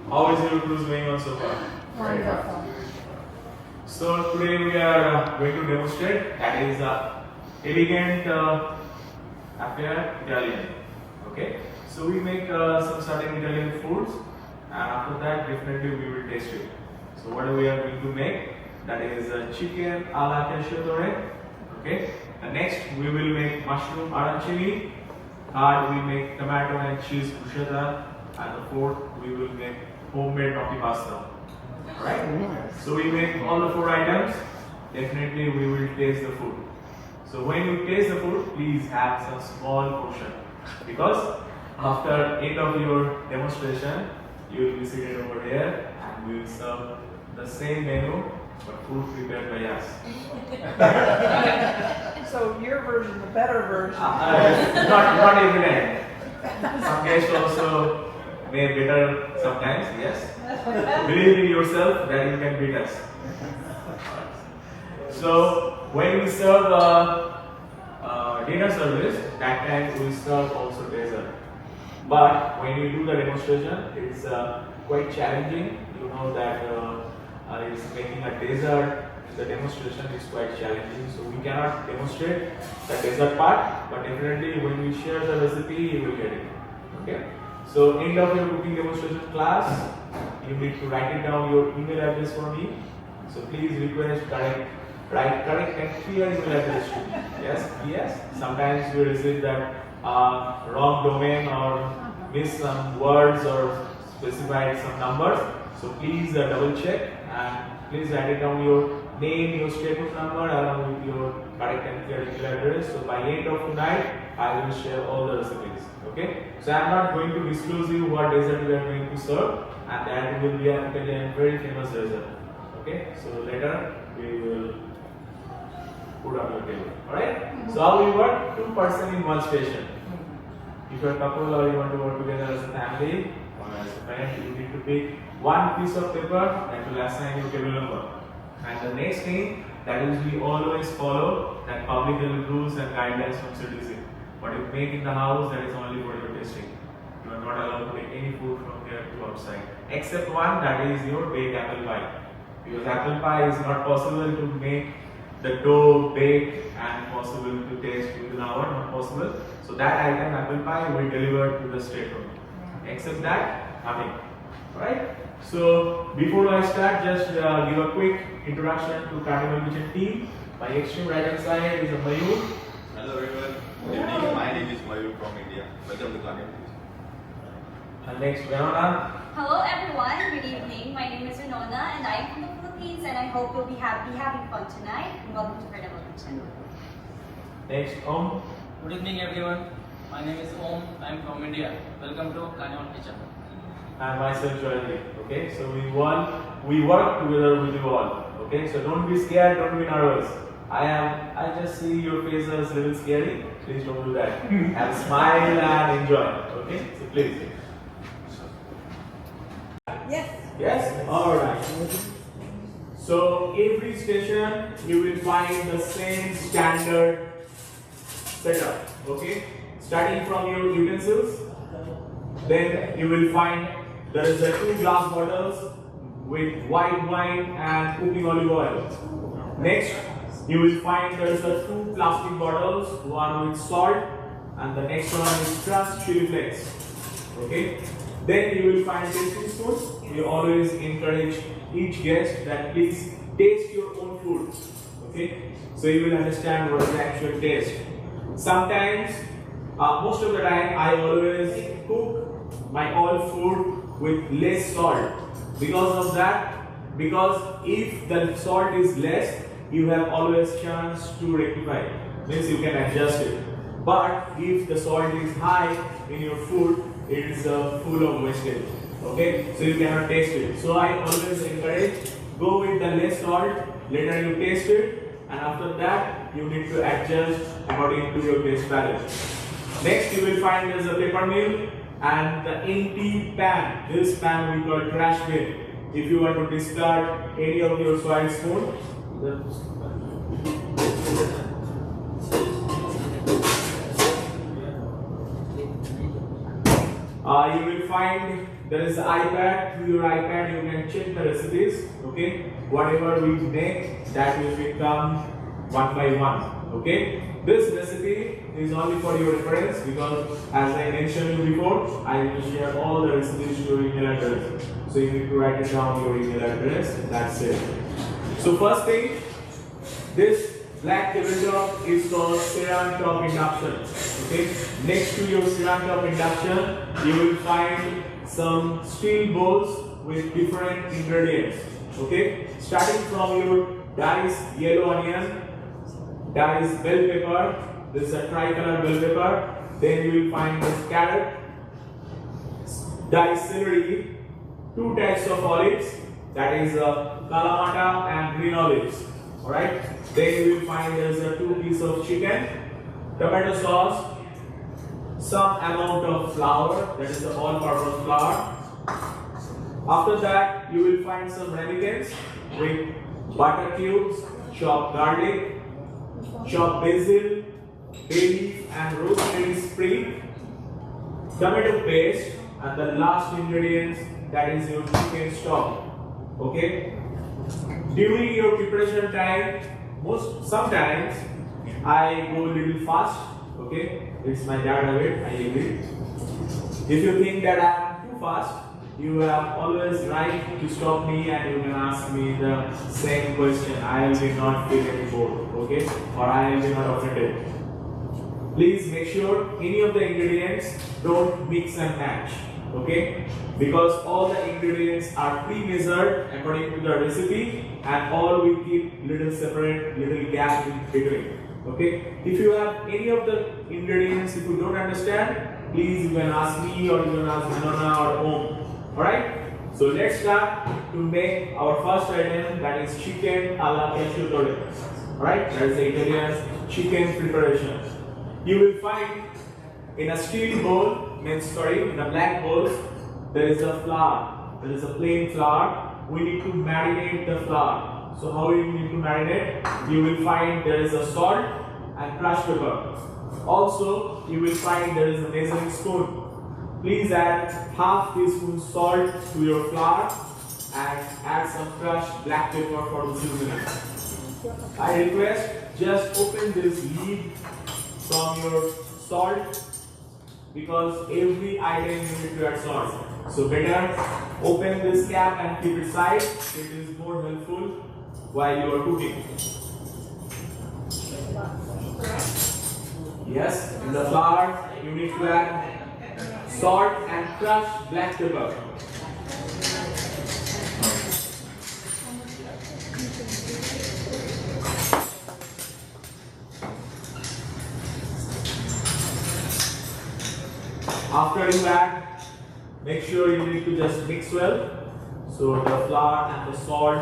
How is your cruise going on so far? Wonderful. So today we are going to demonstrate that is elegant affair Italian. Okay. So we make some certain Italian foods, and after that definitely we will taste it. So what we are going to make, that is chicken alla cacciatore. Okay. And next we will make mushroom arancini. Third we make tomato and cheese bruschetta, and the fourth we will make homemade gnocchi pasta. Right? So we make all the 4 items. Definitely we will taste the food. So when you taste the food, please have some small portion, because after end of your demonstration, you will be seated over here and we will serve the same menu but food prepared by us. So your version, the better version. Not every time. Some guests also may better sometimes, yes. Believe in yourself that you can beat us. So when we serve dinner service, that time we serve also dessert. But when we do the demonstration, it's quite challenging. You know that it's making a dessert. The demonstration is quite challenging, so we cannot demonstrate the dessert part. But definitely, when we share the recipe, you will get it. Okay. So end of your cooking demonstration class, you need to write it down your email address for me. So please request write correct and clear email address to me. Yes. Sometimes we receive that wrong domain or miss some words or specified some numbers. So please double check and please write it down your name, your statement number along with your correct and clear email address. So by end of tonight, I will share all the recipes. Okay. So I am not going to disclose you what dessert we are going to serve, and that will be a very famous dessert. Okay. So later we will put on your table. Alright? So how we work? 2 person in one station. If you are a couple or you want to work together as a family or as a friend, you need to pick one piece of paper that will assign your table number. And the next thing, that is we always follow that public health rules and guidelines from CDC. What you make in the house, that is only for your tasting. You are not allowed to take any food from here to outside. Except one, that is your baked apple pie. Because apple pie is not possible to make the dough bake and possible to taste within an hour, not possible. So that item, apple pie, will deliver to the stateroom. Except that, nothing. Right? So before I start, just give a quick introduction to Carnival Kitchen team. My extreme right hand side is Mayur. Hello everyone. Good evening. My name is Mayur from India. Welcome to Carnival. And next, Verona. Hello everyone, good evening. My name is Winona and I am from the Philippines, and I hope you'll be having fun tonight. And welcome to Carnival Kitchen. Next, Om. Good evening everyone. My name is Om. I am from India. Welcome to Carnival Kitchen. And myself, Joy. Okay, so we work together with you all. Okay, so don't be scared, don't be nervous. I just see your faces a little scary. Please don't do that. And smile and enjoy. Okay, so please. Yes? Alright. So every station you will find the same standard setup. Okay? Starting from your utensils, then you will find there is a 2 glass bottles with white wine and cooking olive oil. Next, you will find there is a 2 plastic bottles, one with salt and the next one is crushed chili flakes. Okay? Then you will find tasting spoons. We always encourage each guest that please taste your own food. Okay? So you will understand what is the actual taste. Sometimes, most of the time, I always cook my own food with less salt. Because of that, because if the salt is less, you have always chance to rectify. Means you can adjust it. But if the salt is high in your food, it is full of wastage. Okay, so you cannot taste it. So I always encourage, go with the less salt, later you taste it, and after that you need to adjust according to your taste palate. Next you will find there is a paper mill and the empty pan. This pan we call trash bin. If you want to discard any of your soiled spoon, you will find there is an iPad. Through your iPad, you can check the recipes. Okay, whatever we make, that will become one by one. Okay, this recipe is only for your reference because, as I mentioned you before, I will share all the recipes to your email address. So you need to write it down your email address. That's it. So first thing, this black tabletop is called ceramic top induction. Okay, next to your ceramic top induction, you will find some steel bowls with different ingredients. Okay, starting from your diced yellow onion, diced bell pepper. This is a tricolor bell pepper. Then you will find this carrot, diced celery, 2 types of olives, that is Kalamata and green olives. Alright. Then you will find there is a 2 pieces of chicken, tomato sauce, some amount of flour, that is the all-purpose flour. After that, you will find some ramekins with butter cubes, chopped garlic, chopped basil, bay leaf and rosemary sprig, tomato paste, and the last ingredients, that is your chicken stock. Okay. During your preparation time, sometimes I go a little fast. Okay, it's my bad habit. I agree. If you think that I am too fast, you have always right to stop me and you can ask me the same question. I will be not feeling bored. Okay, or I will be not offended. Please make sure any of the ingredients don't mix and match. Okay, because all the ingredients are pre-measured according to the recipe and all we keep little separate, little gap in between. Okay, if you have any of the ingredients, if you don't understand, please you can ask me or you can ask Manona or Om. Alright, so let's start to make our first item, that is chicken alla cacciatore. Alright, that is the Italian chicken preparation. You will find in a steel bowl, in a black bowl, there is a flour. There is a plain flour. We need to marinate the flour. So how you need to marinate? You will find there is a salt and crushed pepper. Also, you will find there is a measuring spoon. Please add half teaspoon salt to your flour and add some crushed black pepper for the seasoning. I request just open this lid from your salt, because every item you need to add salt. So better open this cap and keep it side. It is more helpful while you are cooking. Yes, in the flour you need to add salt and crushed black pepper. After you add, make sure you need to just mix well. So the flour and the salt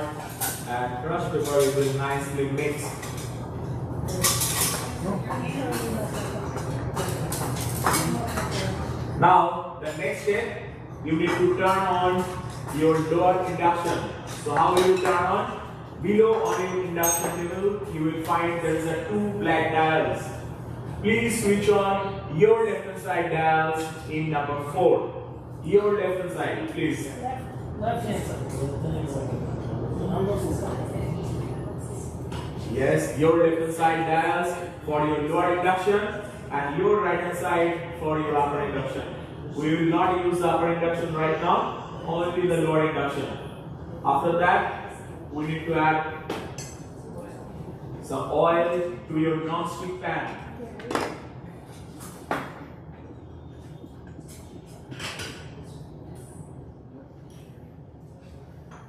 and crushed pepper will nicely mix. Now the next step, you need to turn on your lower induction. So how will you turn on? Below on your induction table, you will find there is a 2 black dials. Please switch on your left hand side dials in number 4. Your left hand side, please. Yes, your left hand side dials for your lower induction and your right hand side for your upper induction. We will not use the upper induction right now, only the lower induction. After that, we need to add some oil to your non-stick pan.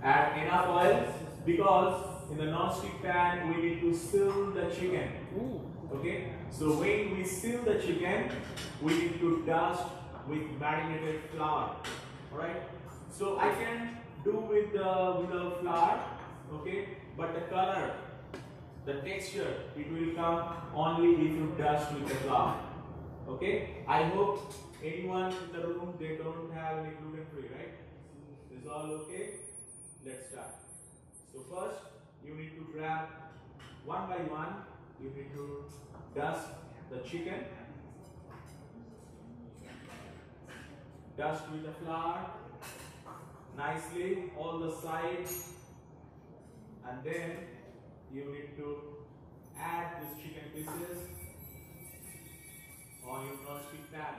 Add enough oil because in the non-stick pan we need to seal the chicken. Okay, so when we seal the chicken, we need to dust with marinated flour. Alright, so I can do with the flour, okay, but the color, the texture, it will come only if you dust with the flour. Okay, I hope anyone in the room, they don't have any gluten free, right? Is all okay? Let's start. So first, you need to grab one by one. You need to dust the chicken, dust with the flour, nicely all the sides, and then you need to add these chicken pieces on your non-stick pan.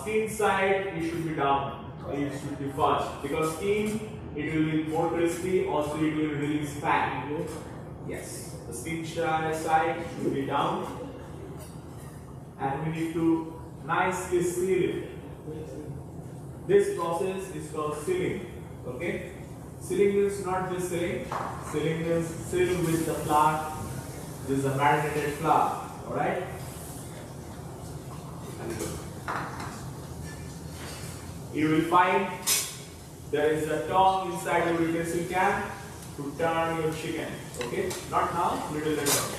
Skin side, it should be down. It should be first because skin, it will be more crispy. Also, it will release fat. Yes, the skin side should be down, and we need to nicely seal it. This process is called sealing. Okay, sealing is not just sealing. Sealing is sealed with the flour. This is a marinated flour. All right. You will find there is a tongue inside your utensil can to turn your chicken. Okay, not now, little later.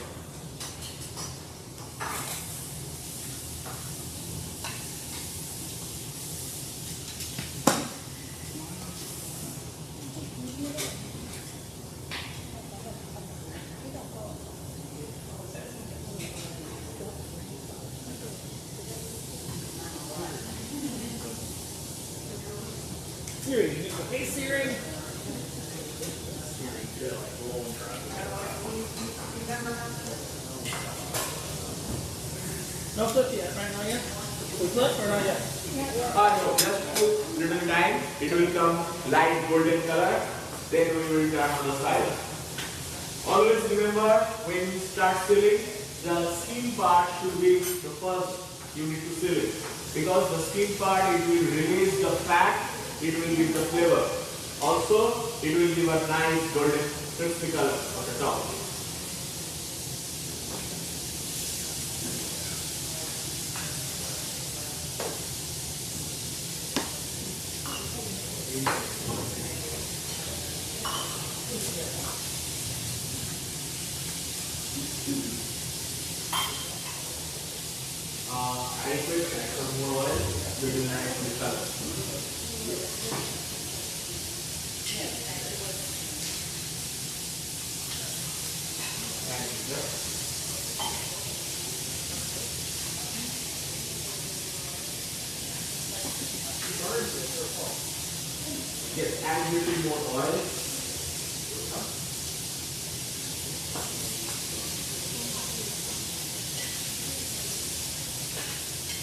Hey Siri. No flip yet, right? Not yet? We flip or not yet? No, just put little time. It will come light golden color. Then we will turn on the side. Always remember when you start sealing, the skin part should be the first you need to seal it. Because the skin part, it will release the fat, it will give the flavor. Also, it will give a nice golden crispy color on the top. I request add some more oil to do nice color. Yes, add a little more oil.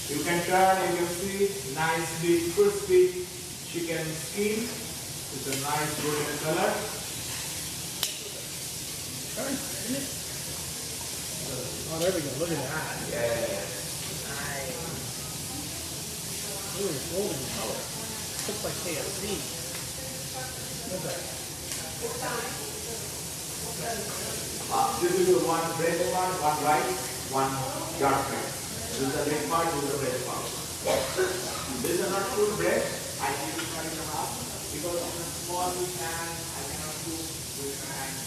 You can turn, you can see nicely crispy chicken skin with a nice golden color. Oh, there we go. Look at that. Yes. Nice. Ooh, golden color. Looks like KFC. Look at that. This is the one bread part, one rice, one dark bread. This is the bread part, this is the bread part. These are not full bread. I need to cut it in half because in a small pan I cannot cook with my hands.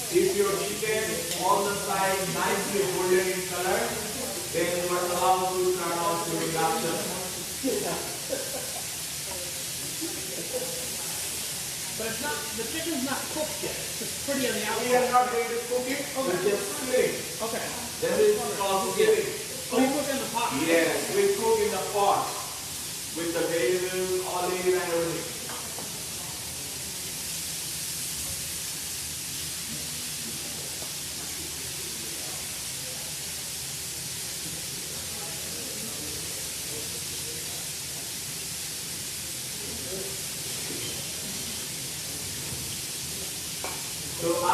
If your chicken on the side nicely golden in color, then you are allowed to turn off your induction. But it's not, the chicken's not cooked yet. It's pretty on the We outside. are not going to cook it, we just split. Okay. Then it's called giving. Oh, you cook in the pot? Yes, we cook in the pot with the vegetables, olive and everything.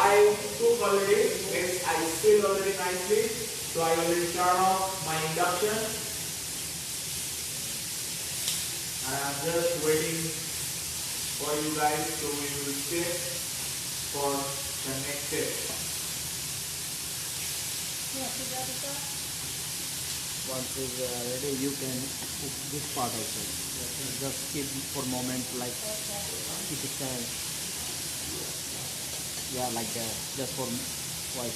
I cook already, means I still already nicely. So I already turn off my induction. And I'm just waiting for you guys, so we will stay for the next step. Once it's ready, you can cook this part also. Just keep for a moment, like keep it yeah, like just for white.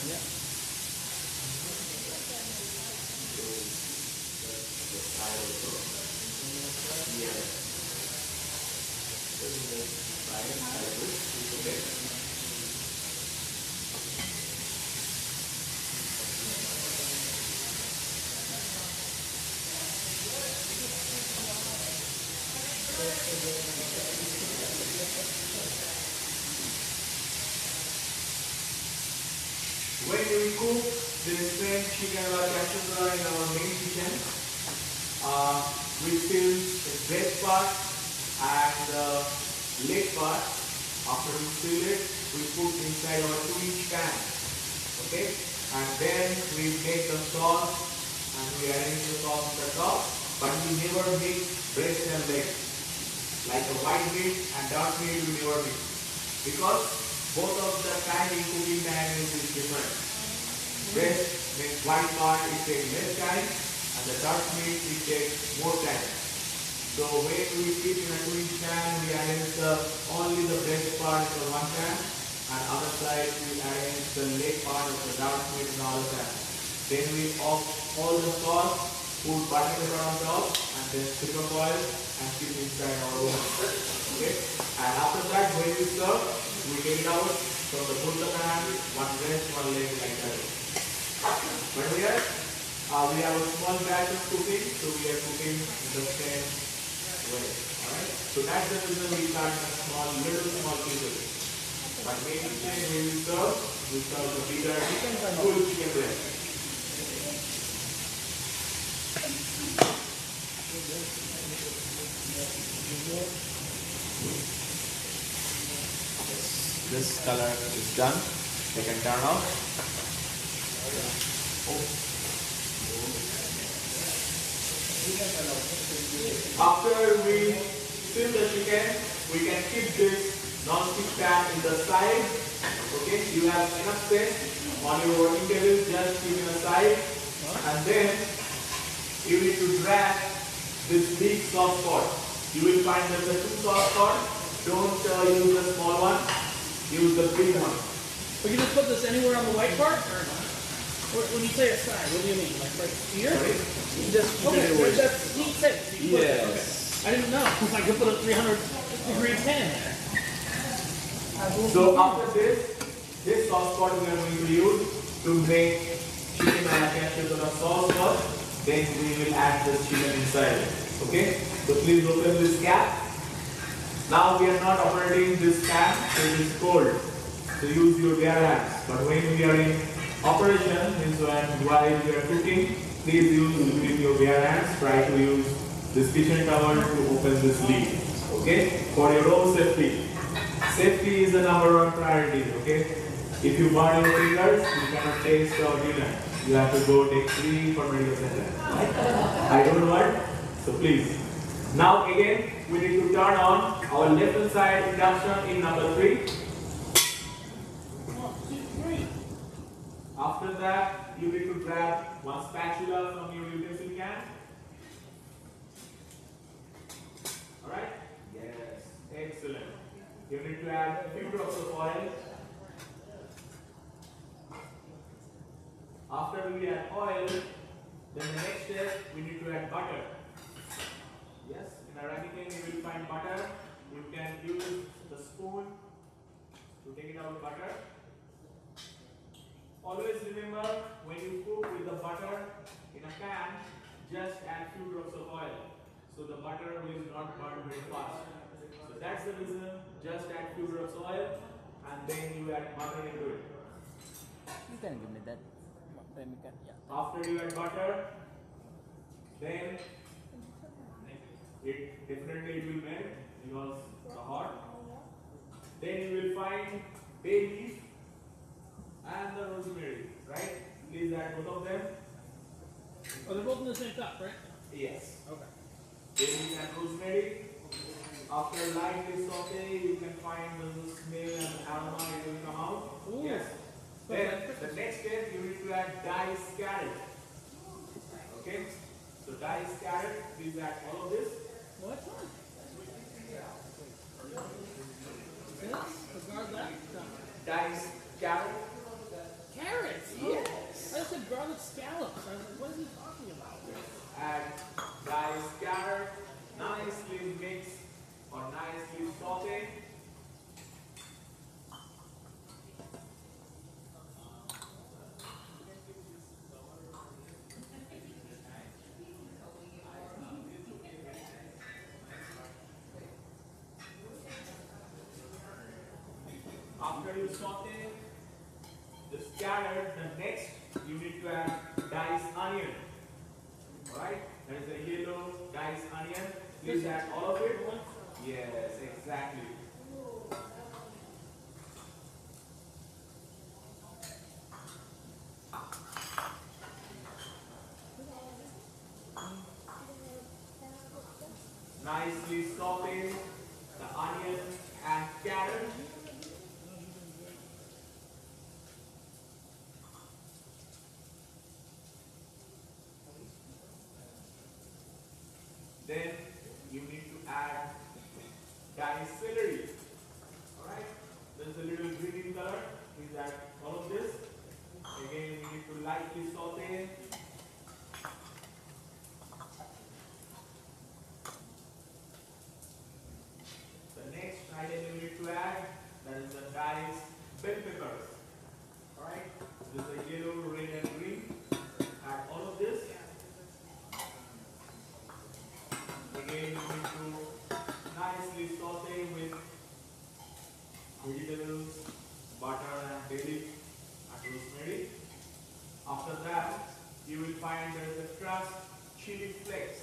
Yeah. When we cook this French chicken or casserole in our main kitchen, we fill the breast part and the leg part. After we fill it, we put inside our 2-inch pan. Okay? And then we make the sauce and we arrange the sauce on the top. But we never mix breast and leg. Like the white meat and dark meat we never mix. Because both of the time in cooking time is different. Breast means white part, it takes less time, and the dark meat it takes more time. So when we keep in a 2-inch pan, we arrange only the breast part in the one pan, and other side we arrange the leg part of the dark meat in the other pan. Then we off all the sauce, put butter pepper on top, and then strip of oil and keep inside our oven. Okay? And after that, when we serve, we take it out from the both the pan, one breast, one leg like that. But here, we have a small batch of cooking, so we are cooking in the same way. Alright? So that's the reason we start in a small pieces. But main thing when we serve the bigger full chicken breast. This color is done. You can turn off. After we fill the chicken, we can keep this non-stick pan in the side. Okay, you have enough space on your working table, just keep it aside. And then you need to drag this big sauce pot. You will find that the 2 sauce pot. Don't use the small one, use the big one. We can just put this anywhere on the white part? Or when you say aside, what do you mean? Like right here? Sorry? You just, okay, that's neat safe. Yes. Okay. I didn't know. I could put a 300-degree pan there. So after this sauce pot we are going to use to make chicken and the sauce first. Then we will add the chicken inside. Okay? So please open this cap. Now we are not operating this pan, so it is cold. So use your bare hands. But when we are in operation, means while we are cooking, please use with your bare hands. Try to use this kitchen towel to open this lid. Okay? For your own safety. Safety is the #1 priority. Okay? If you burn your fingers, you cannot taste our dinner. You have to go take 3 for medical center. I don't want. So please. Now again, we need to turn on our left hand side induction in #3. After that, you need to grab one spatula from your utensil can. Alright? Yes. Excellent. You need to add a few drops of oil. After we add oil, then the next step, we need to add butter. Yes, in a ramekin you will find butter. You can use the spoon to take it out butter. Always remember, when you cook with the butter in a pan, just add few drops of oil. So the butter will not burn very fast. So that's the reason, just add few drops of oil and then you add butter into it. You can give me that. Then you can, yeah. After you add butter, then it definitely will melt because the hot. Then you will find bay leaf and the rosemary, right? Please add both of them. Oh, they're both in the same cup, right? Yes. Okay. Bay leaf and rosemary. After lightly saute, you can find the smell and aroma it will come out. Ooh. Yes. Then the next step you need to add diced carrot. Okay. So diced carrot, please add all of this. What? This? The garlic? Diced carrot. Carrots? Yes. I said garlic scallops. I was like, what is he talking about? Add diced carrot, nicely mix or nicely saute. After you saute this carrot, the next you need to add diced onion. Alright? There is a yellow diced onion. Please add all of it. Yes, exactly. Nicely saute the onion and carrot. Then you need to add diced celery. Alright? There's a little green in color. Please add all of this. Again, you need to lightly saute. The next item you need to add, that is the diced bell peppers. Alright? There's a yellow, red and green. Add all of this. Again, you need to nicely saute with vegetables, butter and bay leaf and rosemary. After that, you will find there is a crushed chili flakes.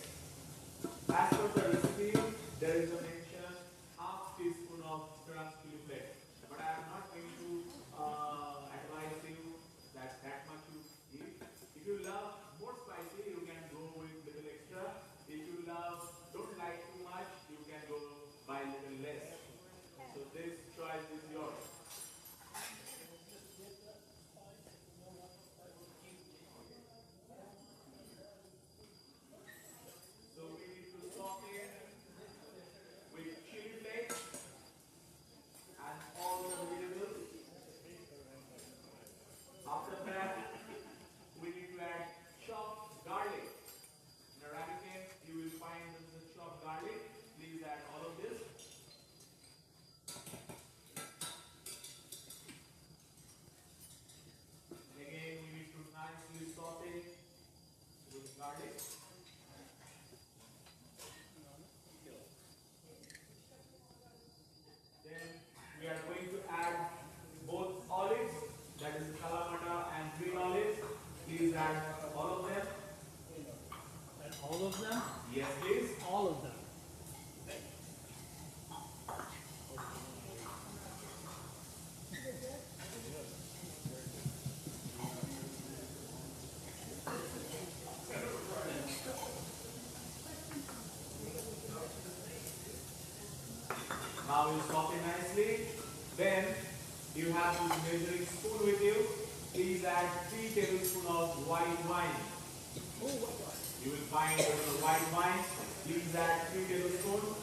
As per the recipe, there is a mention half teaspoon of crushed chili flakes. But I am not going to advise you that much you eat. If you love more spicy, you can go with little extra. If you don't like too much, you can go by little less. So this choice is yours. So we need to saute with chili flakes and all the vegetables. After that, we need to add chopped garlic. In a ramekin, you will find the chopped garlic. Please add all of this. Again, we need to nicely saute with garlic. Then we are going to add both olives, that is kalamata and green olives. Please add all of them. And all of them? Yes, please. All of them. Now you saute nicely. Then you have this measuring spoon with you. Please add 3 tablespoons of white wine. You will find there is a white wine. Please add 3 tablespoons.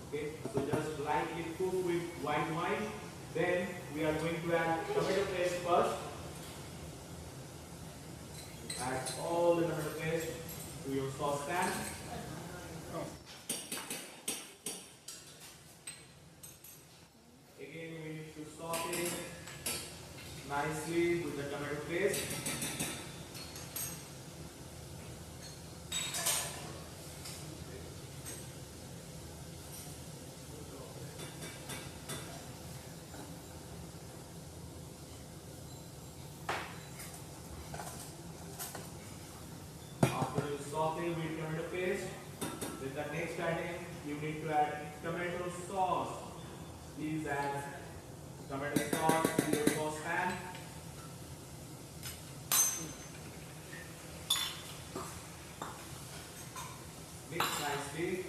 Okay, so just lightly cook with white wine. Then we are going to add tomato paste first. Add all the tomato paste to your saucepan. Again, we need to saute nicely with the tomato paste. After you saute with tomato paste, with the next item, you need to add tomato sauce. Please add tomato sauce to your saucepan. Mix nicely.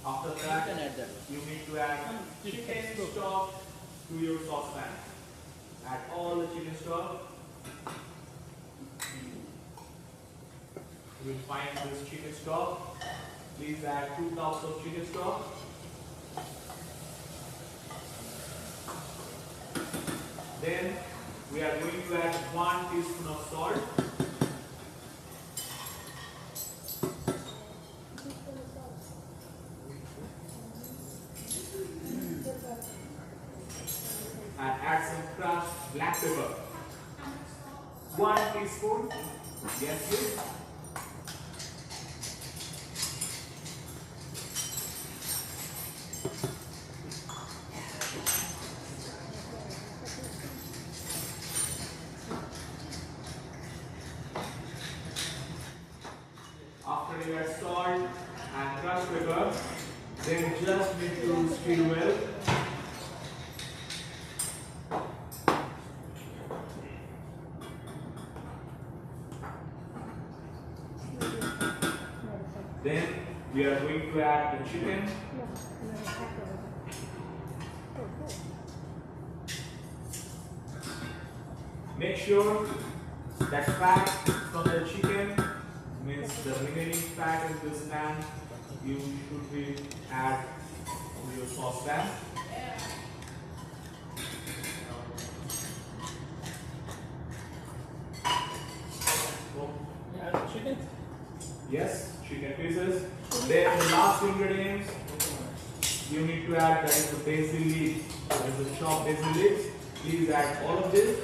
After You can that, add that. you need to add chicken stock to your saucepan. Add all the chicken stock. You will find this chicken stock. Please add 2 cups of chicken stock. Then we are going to add 1 teaspoon of salt. And add some crushed black pepper. 1 teaspoon. Yes, please. After you add salt and crushed pepper, then just need to stir well. Then we are going to add the chicken. Make sure that fat from the chicken means the remaining fat in this pan you should be add to your saucepan. Chicken? Yes, chicken pieces. Then the last ingredients you need to add, that is the basil leaves. That is the chopped basil leaves. Please add all of this.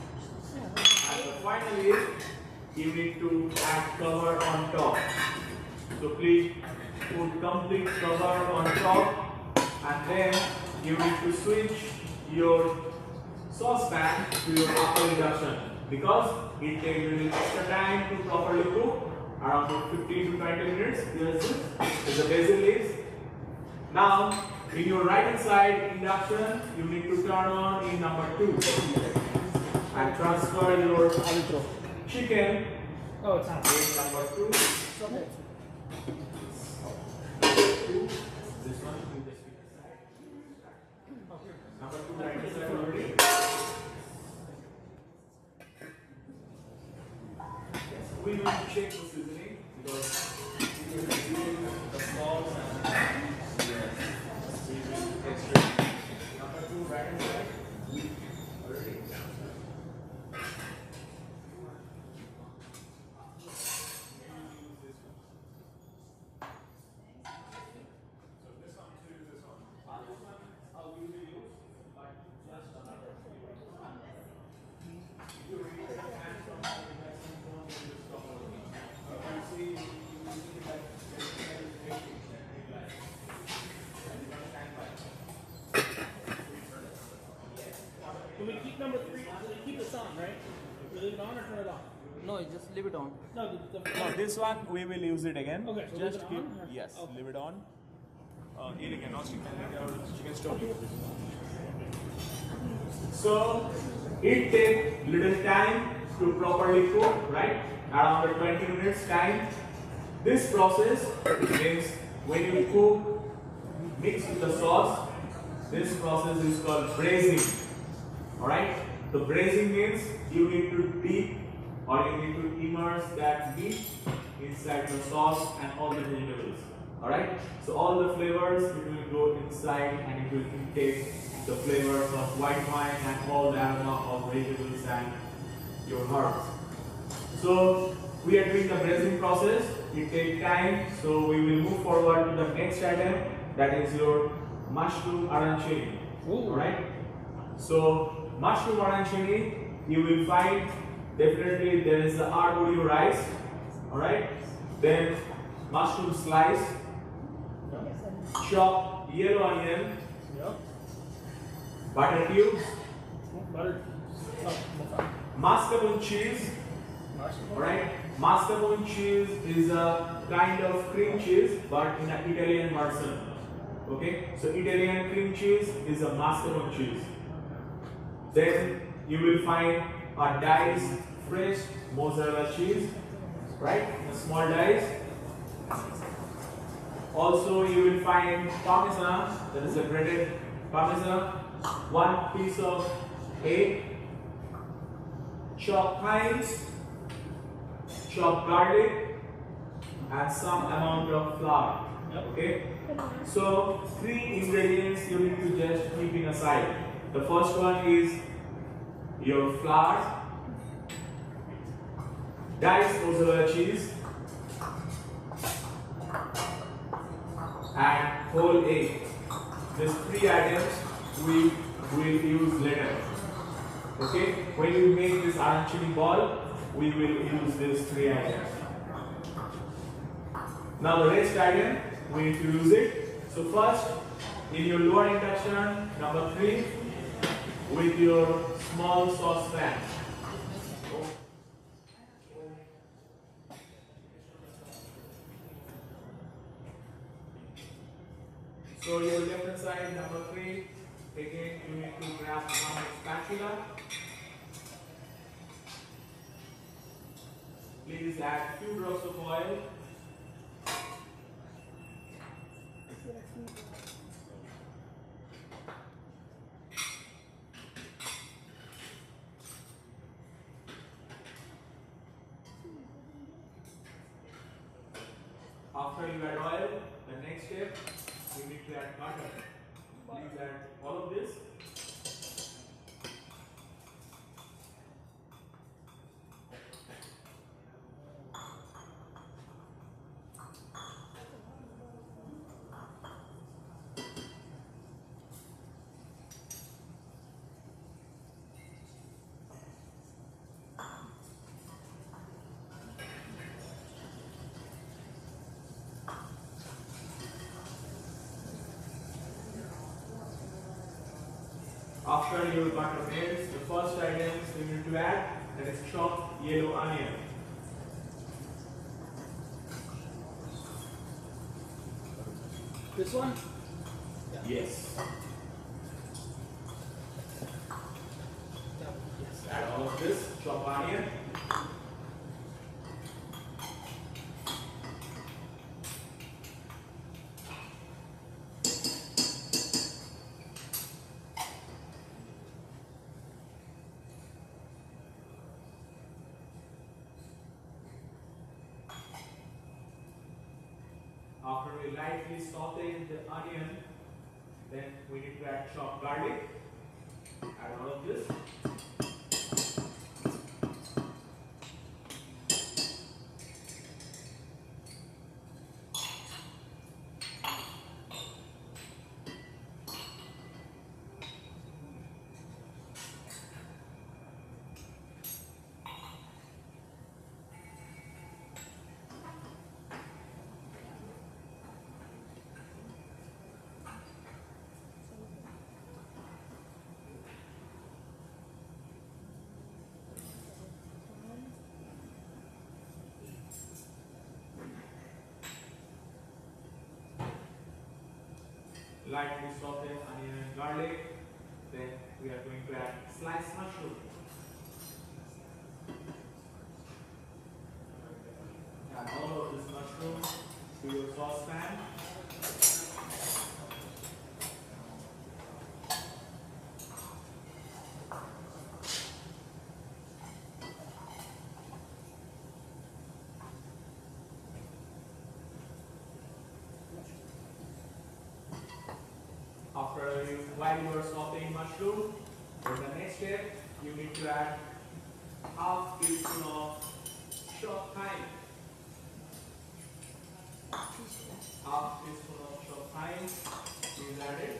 And finally, you need to add cover on top. So please put complete cover on top, and then you need to switch your saucepan to your upper induction, because it takes a little extra time to properly cook, around 15 to 20 minutes. Yes, this is the basil leaves. Now, in your right hand side induction, you need to turn on in number 2 and transfer your chicken Oh, it's not. in number 2. Okay. This one you just pick aside. Number 2 right hand side already. Yes, we will check the seasoning because we will use the salt and we will extract. Number 2 right hand side already. Can we keep number 3? We keep this on, right? We leave it on or turn it off? No, just leave it on. No, No, this one we will use it again. Okay, so just leave it keep, on, or- yes, okay. leave it on. Here again, not chicken stock. So it takes little time to properly cook, right? Around 20 minutes time. This process means when you cook, mix with the sauce, this process is called braising. Alright? The braising means you need to dip or you need to immerse that meat inside the sauce and all the vegetables. Alright? So all the flavors it will go inside and it will intake the flavors of white wine and all the aroma of vegetables and your herbs. So we are doing the braising process. It takes time, so we will move forward to the next item, that is your mushroom arancini. Alright? So mushroom arancini, you will find definitely there is the arborio rice. Alright? Then mushroom slice, chopped yellow onion, Yep. butter cubes, Butter. Oh, mascarpone cheese. Alright? Mascarpone cheese is a kind of cream cheese but in an Italian version. Okay? So Italian cream cheese is a mascarpone cheese. Then you will find a diced fresh mozzarella cheese, right? A small dice. Also you will find parmesan, that is a grated parmesan, one piece of egg, chopped thyme, chopped garlic, and some amount of flour. Okay? So 3 ingredients you need to just keep in aside. The first one is your flour, diced mozzarella cheese, and whole egg. These 3 items we will use later. Okay? When you make this arancini ball, we will use these 3 items. Now the rest item, we need to use it. So first, in your lower induction, number 3, with your small saucepan. So your left hand side, number 3, again you need to grab one spatula. Please add few drops of oil. After you add oil, the next step, you need to add butter. Please add all of this. After your butter melts, the first items you need to add, that is chopped yellow onion. This one? Yes. Yes. Add all of this chopped onion. After we lightly saute the onion, then we need to add chopped garlic. Add all of this. Lightly saute onion and garlic. Then we are going to add sliced mushroom. Add all of this mushroom. while you are sauteing mushroom, for the next step, you need to add half teaspoon of chopped thyme. Half teaspoon of chopped thyme is added,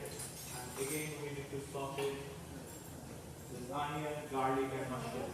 and again we need to saute this onion, garlic, and mushroom.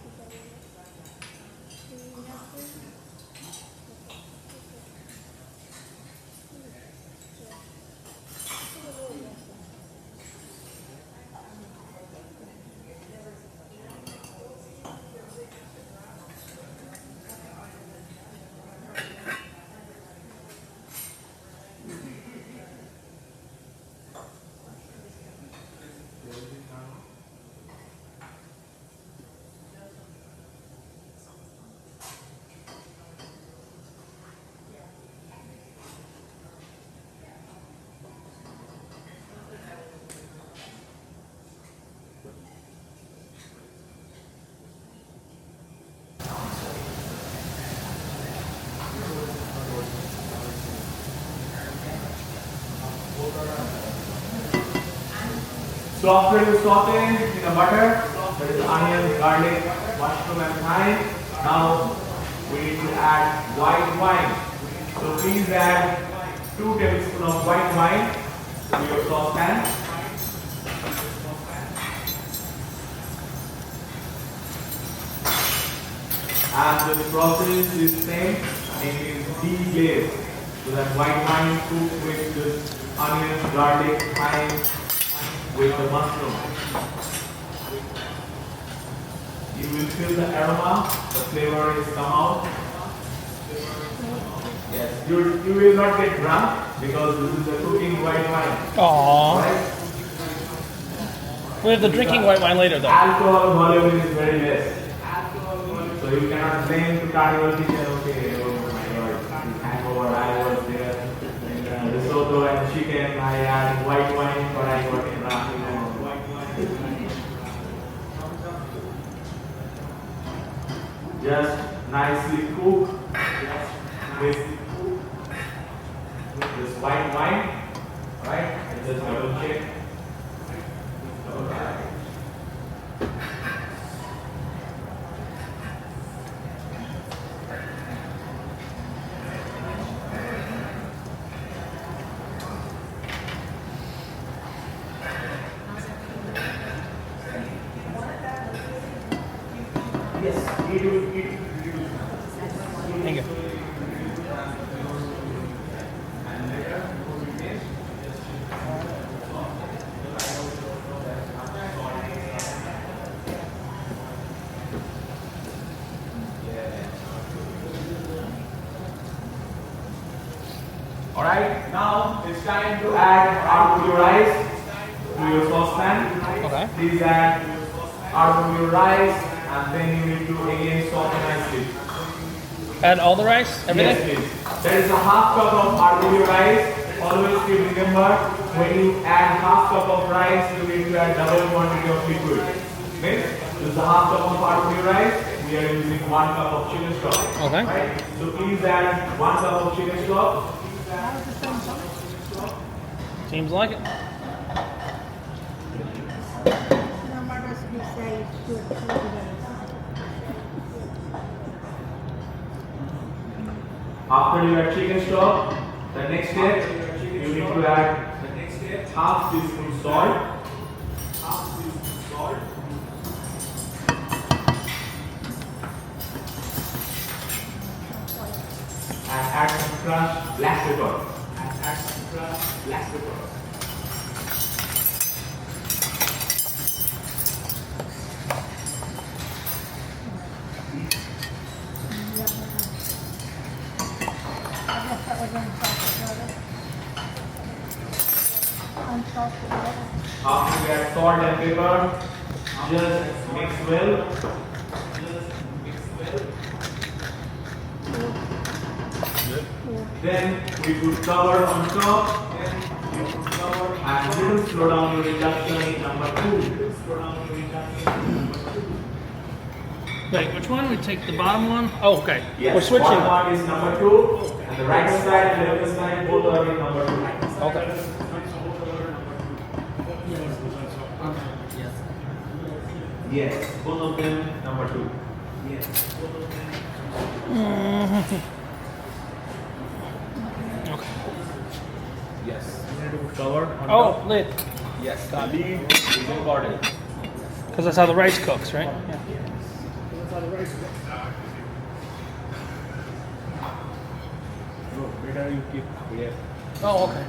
So after you saute in the butter, there is onion, garlic, mushroom and thyme. Now we need to add white wine. So please add 2 tablespoons of white wine to your saucepan. And the process is same, and it is deglaze. So that white wine cooked with this onion, garlic, thyme, with the mushroom. You will feel the aroma, the flavor is come out. Yes, you will not get drunk because this is a cooking white wine. Aww. Right? We have the drinking white wine later, though. Alcohol volume is very less. So you cannot blame to Carnival kitchen, okay, oh my god, hangover, I was there, in risotto and chicken, I had white wine, but I got drunk. Just nicely cook with this white wine, right? And just double check. Alright. Yes, it will. Thank you. Alright, now it's time to add arborio rice to your saucepan. Okay. Please add arborio rice and then you need to again saute nicely. Add all the rice? Everything? Yes, please. There is a half cup of arborio rice. Always keep remember, when you add half cup of rice, you need to add double quantity of liquid. Okay? This is a half cup of arborio rice. We are using 1 cup of chicken stock. Okay. Right? So please add 1 cup of chicken stock. Seems like it. No, my recipe says do it 3 days. After you add chicken stock, the next step you need to add half teaspoon salt. And add some crushed black pepper. After you add salt and pepper, just mix well. Then we put cover on top. And little slow down your reduction in number 2. Wait, which one? We take the bottom one? Oh, okay. Yes, We're switching. bottom one is number 2, and the right side and left side both are in number 2. Okay. Yes, both of them number 2. Yes, both of them. Okay. Yes. Cover on Oh, top. lid. Yes, the lid is important. Because that's how the rice cooks, right? Yeah. That's how the rice goes. No, better you keep here. Oh, okay.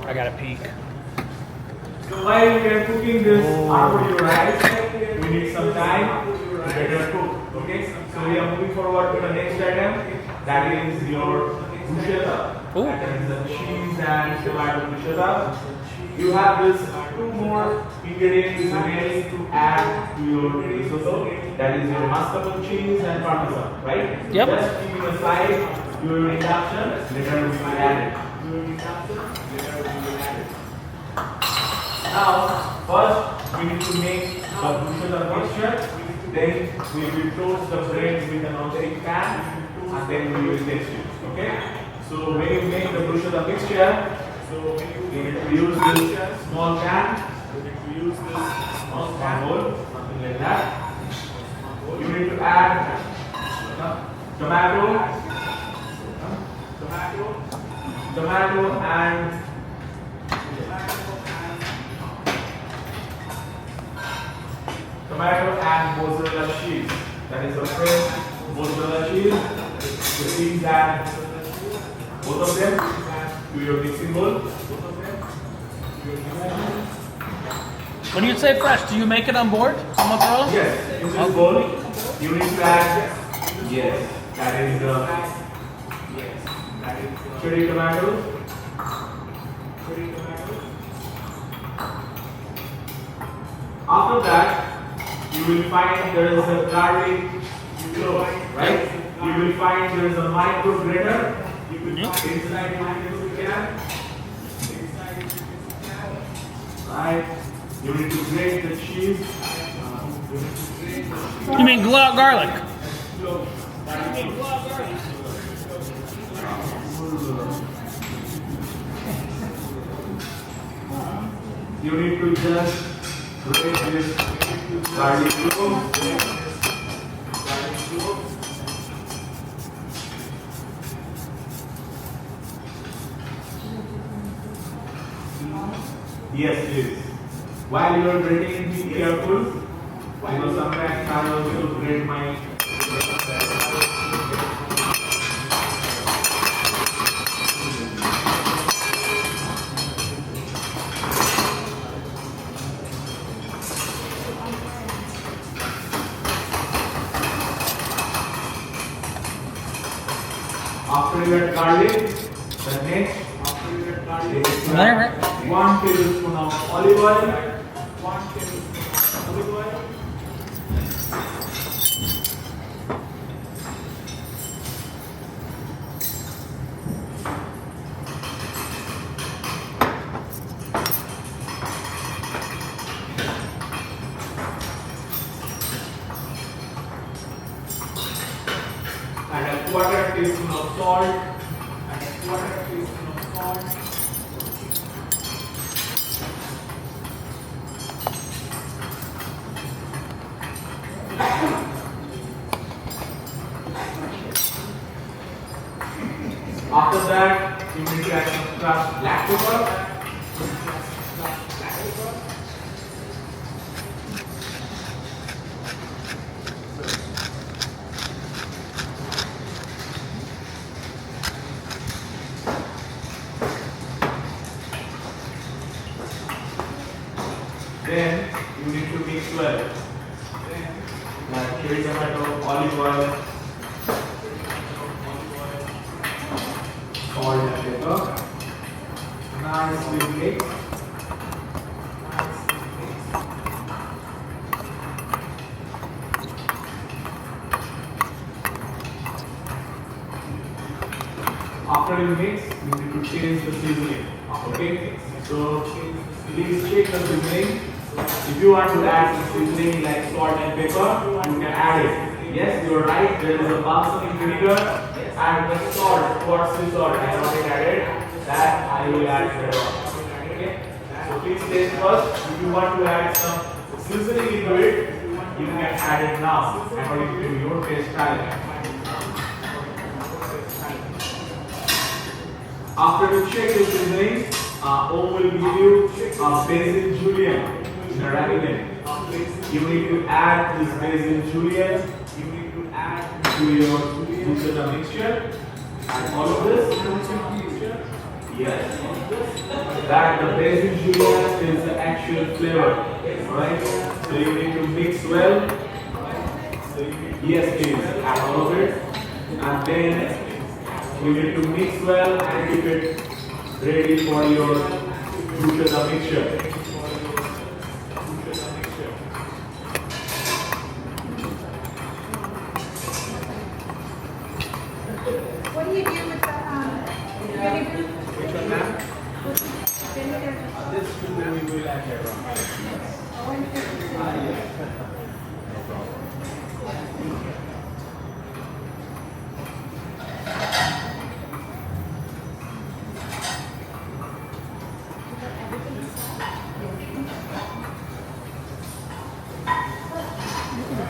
I got a peek. So while we are cooking this arborio rice, we need some time to better cook. Okay? So we are moving forward to the next item. That is your bruschetta. Ooh. That is the cheese and tomato bruschetta. You have this 2 more ingredients remaining to add to your risotto. That is your mascarpone cheese and parmesan, right? Yep. Just keep it aside. Your induction. Later we will add it. Now, first we need to make the bruschetta mixture. Then we will toast the bread with an non-stick pan, and then we will taste it. Okay? So when you make the bruschetta mixture, you need to use this small can. You need to use this small bowl, something like that. You need to add tomato and mozzarella cheese. That is the fresh mozzarella cheese. You please add both of them to your mixing bowl. When you say fresh, do you make it on board? Mozzarella? Yes, in this bowl, you need to add, that is cherry tomatoes. After that, you will find there is a garlic clove, right? You will find there is a micro grater. Inside your can. Right? You need to grate the cheese. You mean garlic? You need to just grate this garlic clove. Yes, please. While you are grating, be careful. Because sometimes I also grate my. After you add garlic, the next is Right. 1 tablespoon of olive oil. 1 tablespoon of olive oil. And a 1/4 teaspoon of salt. And a 1/4 teaspoon of salt. After that, you need to add some crushed black pepper. Then you need to mix well. Like cherry tomato, olive oil, salt and pepper. Nicely mix. After you mix, you need to change the seasoning. Okay? So please check the seasoning. If you want to add some seasoning like salt and pepper, you can add it. Yes, you are right. There is a balsamic vinegar and the salt, what's the salt? I have already added that I will add later on. Okay? So please taste first. If you want to add some seasoning into it, you can add it now according to your taste palette. After you check the seasoning, Om will give you basil julienne in a ravioli. You need to add this basil julienne. You need to add to your bruschetta mixture. And all of this. Yes. That the basil julienne is the actual flavor. Right? So you need to mix well. Yes, please. Add all of it. And then you need to mix well and keep it ready for your bruschetta mixture. What do you do with the vinegar? Which one, ma'am? Vinegar. This two we will add later on.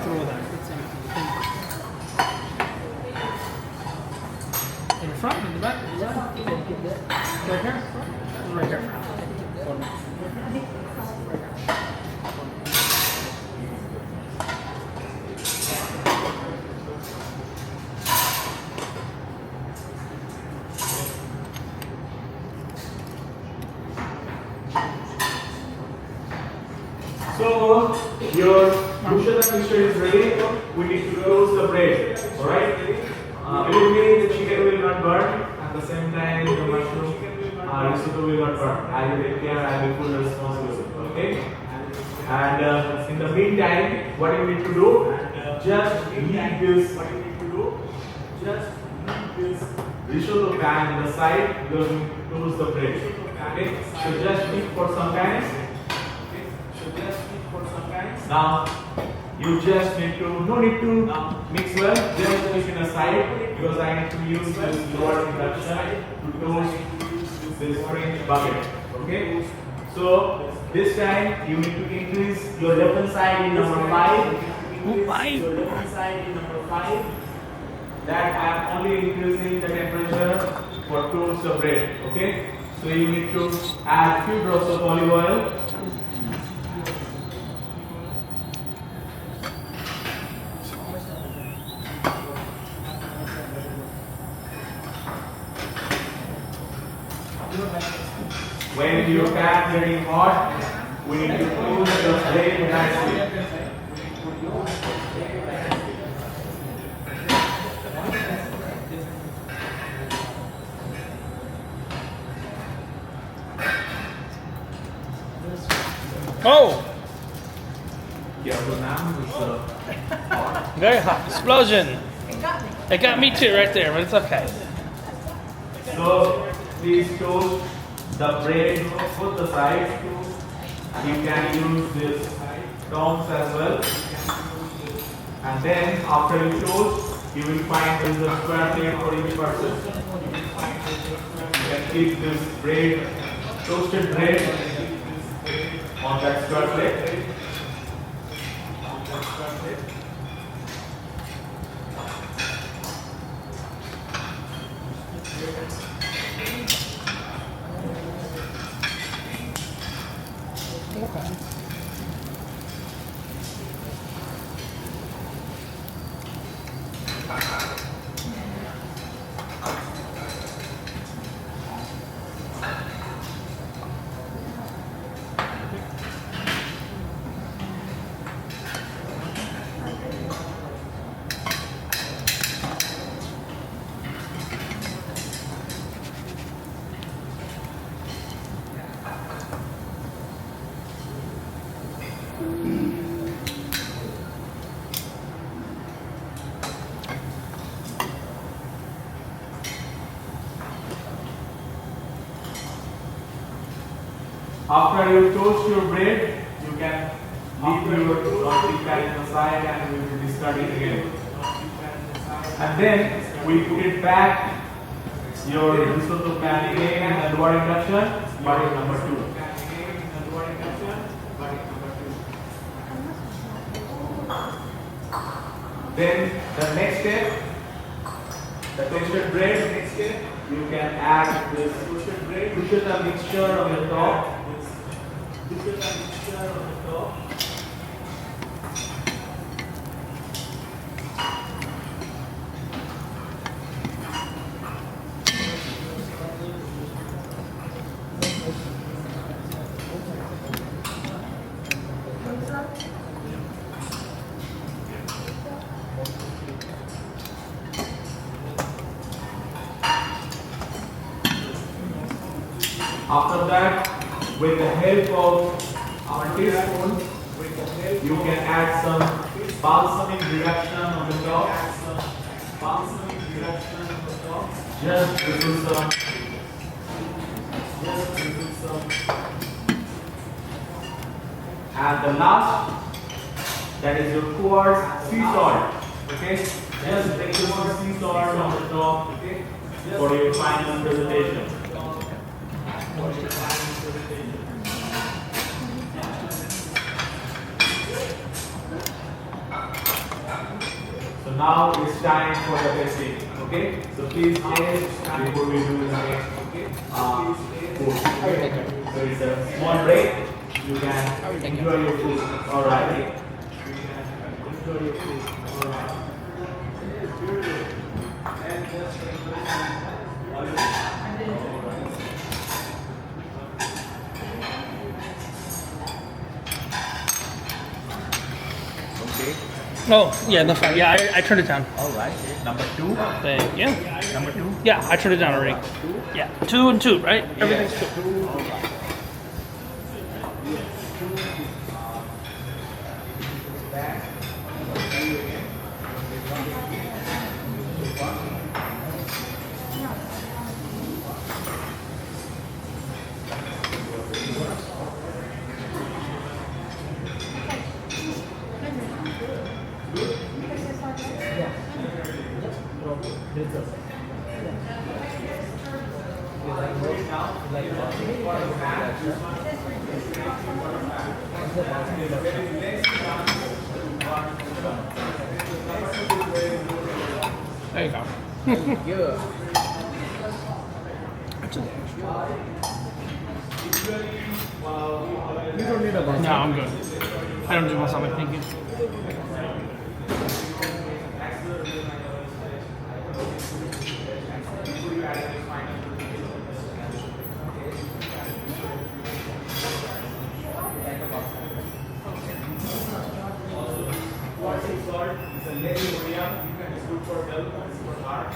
Throw that. It's in the front, in the back, right here, right here. So your bruschetta mixture is ready. We need to close the bread. Alright? Believe me, the chicken will not burn. At the same time, the mushroom risotto will not burn. I will take care. I will full responsibility. Okay? And in the meantime, what you need to do? Just leave this. What you need to do? Just leave this risotto pan in the side because we close the bread. Okay? So just leave for some time. Now you just need to, no need to mix well, just keep it aside because I need to use this lower induction to toast this French bucket. Okay? So this time you need to increase your left side in number 5. Your left side in number 5. That I am only increasing the temperature for toast the bread. Okay? So you need to add few drops of olive oil. When your pan getting hot, we need to close the flame nicely. Oh, Yeah, but now it's very hot. Explosion. It got me. It got me too right there, but it's okay. so please toast the bread both the sides. You can use this tongs as well. And then after you toast, you will find there is a square plate for each person. You can keep this bread, toasted bread on that square plate. After you toast your bread, you can leave your non-stick pan aside and we will discard it again. And then we put it back. Your risotto pan again in the lower induction, but in number 2. Then the next step, the toasted bread. Next step, you can add this toasted bread, bruschetta mixture on the top. After that, with the help of our teaspoon, you can add some balsamic reduction on the top. Just to do some. And the last, that is your quartz sea salt. Okay, just take some sea salt on the top. Okay, for your final presentation. So now it's time for the testing. Okay, so please taste before we do the next food. So it's a small break. You can enjoy your food. All right. You can enjoy your food. All right. Oh, yeah, that's fine. Yeah, I turned it down. All right. Number 2. Thank you. Number 2. Yeah, I turned it down already. Yeah, 2 and 2, right? Everything's 2. All right. There you go. You don't need a balsamic. No, I'm good. I don't do balsamic, thank you. Salt is a less sodium. It's good for health. It's good for heart.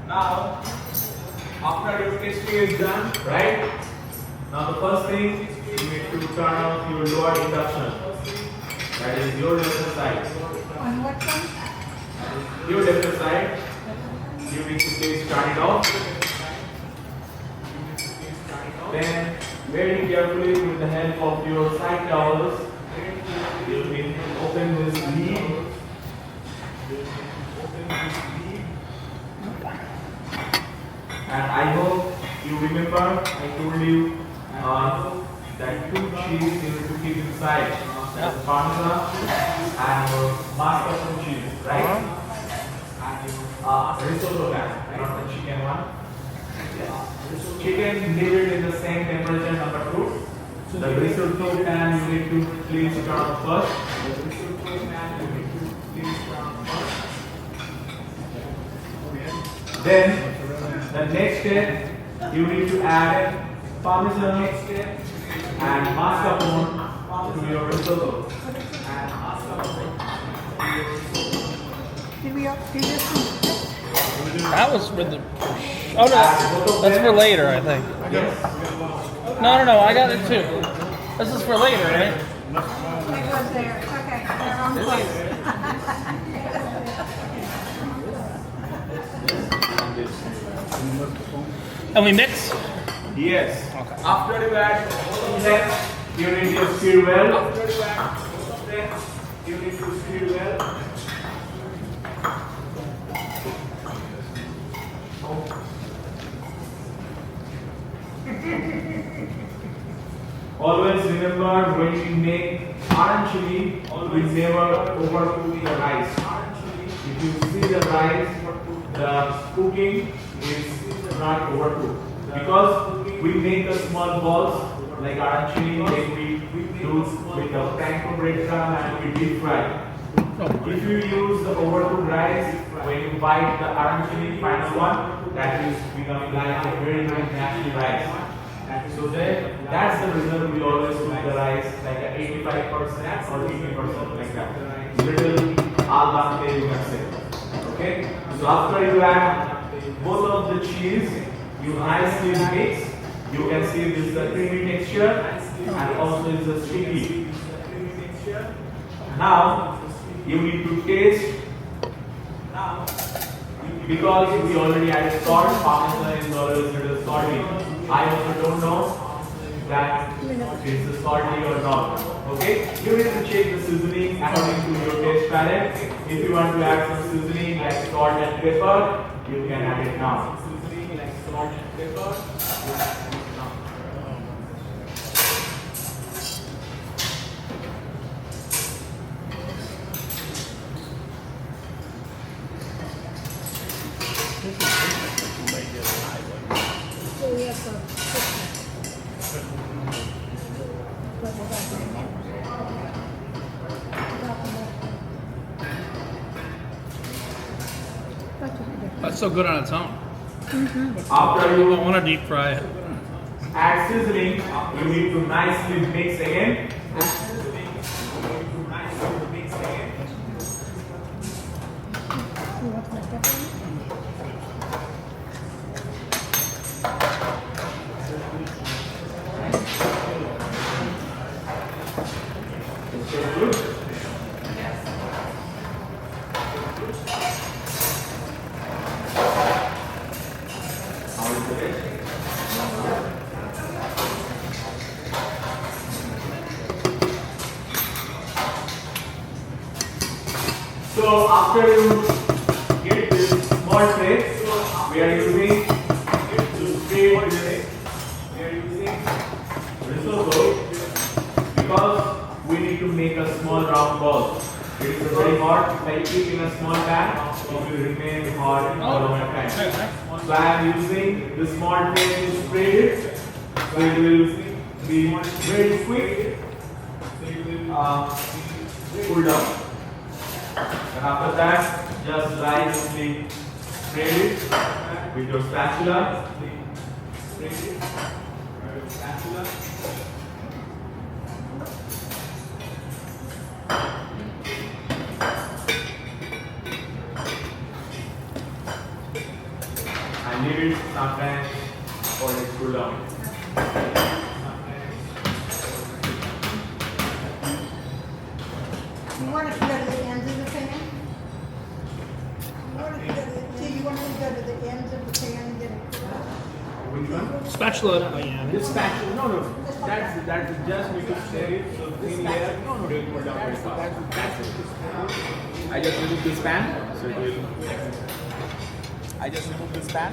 Now, after your tasting is done, right? Now the first thing, you need to turn off your lower induction. That is your left side. On what one? Your left side, you need to please turn it off. Then, very carefully with the help of your side towels, you will open this lid. And I hope you remember I told you that 2 cheese you need to keep inside. That's Parmesan and your mascarpone cheese, right? And your risotto pan, not the chicken one. Chicken, leave it in the same temperature, number 2. The risotto pan you need to please turn on first. Then the next step you need to add parmesan and mascarpone to your risotto. Did we do this one? That was for the. Oh no, that's for later, I think. Yes. No, I got it too. This is for later, right? It was there. Okay, they're wrong place. And we mix. Yes. After you add then you need to stir well. Then you need to stir well. Always remember when we make arancini, we never overcook the rice. If you see the rice, the cooking is not overcooked. Because we make the small balls like arancini, like we do with the panko breadcrumb and we deep fry. If you use the overcooked rice, when you bite the arancini final one, that is becoming like a very nasty rice. So that's the reason we always cook the rice like a 85% or 80% like that. Little al dente you can say. Okay? So after you add both of the cheese, you nicely mix. You can see this is the creamy texture and also is the sticky. Now you need to taste. Because we already added salt, parmesan is always a little salty. I also don't know that it's salty or not. Okay? You need to check the seasoning according to your taste palette. If you want to add some seasoning like salt and pepper, you can add it now. Seasoning like salt and pepper, you can add it now. So we have to That's so good on its own. After I you don't want to deep fry it. add seasoning, you need to nicely mix again. So after you get this small tray, we are using to spray this. We are using risotto because we need to make a small round ball. It is very hot. If I keep in a small pan, it will remain hot all over the time. So I am using the small tray to spray it. So it will be very quick. So it will cool down. And after that, just lightly spread it with your spatula. Spread it with your spatula. And leave it sometimes for it to cool down. You want it to go to the ends of the pan? You want it to go to the ends of the pan and get it cooked? Which one? Spatula. Oh, yeah. This spatula, no. That's just need to stir it so thin layer. No, it will cool down very fast. I just remove this pan, so it will. I just remove this pan.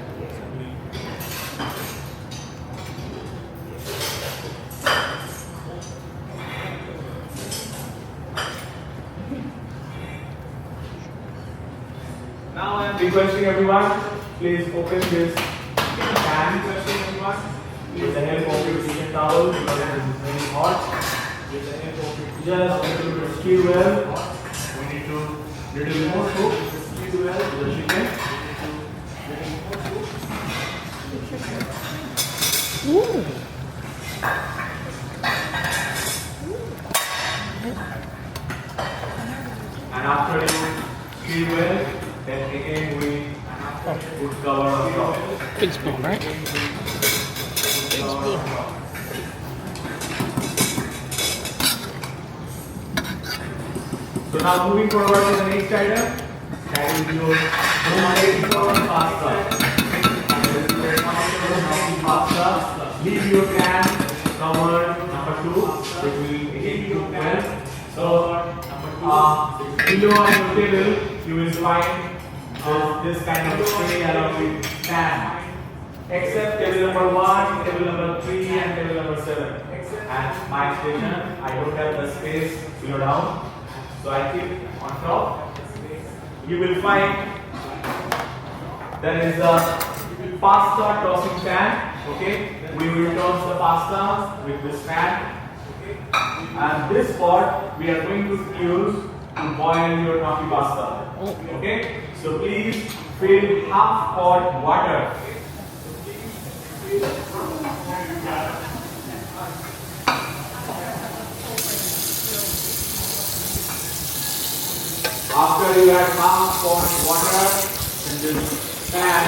Now I am requesting everyone, please open this pan. Requesting everyone, with the help of your kitchen towel because it is very hot. With the help of just a little bit stir well. We need to little more soap. Stir well with the chicken. And after you stir well, then again we put cover on top. Big spoon, right? So now moving forward to the next item, that is your homemade pasta. Pasta. Leave your can cover number 2. It will again cook well. So below on your table you will find this kind of tray along with can. Except table number 1, table number 3 and table number 7. At my station I don't have the space below down. So I keep on top. You will find there is a pasta tossing pan. Okay, we will toss the pasta with this pan. And this pot we are going to use to boil your gnocchi pasta. Okay, so please fill half pot water. After you add half pot water in this pan,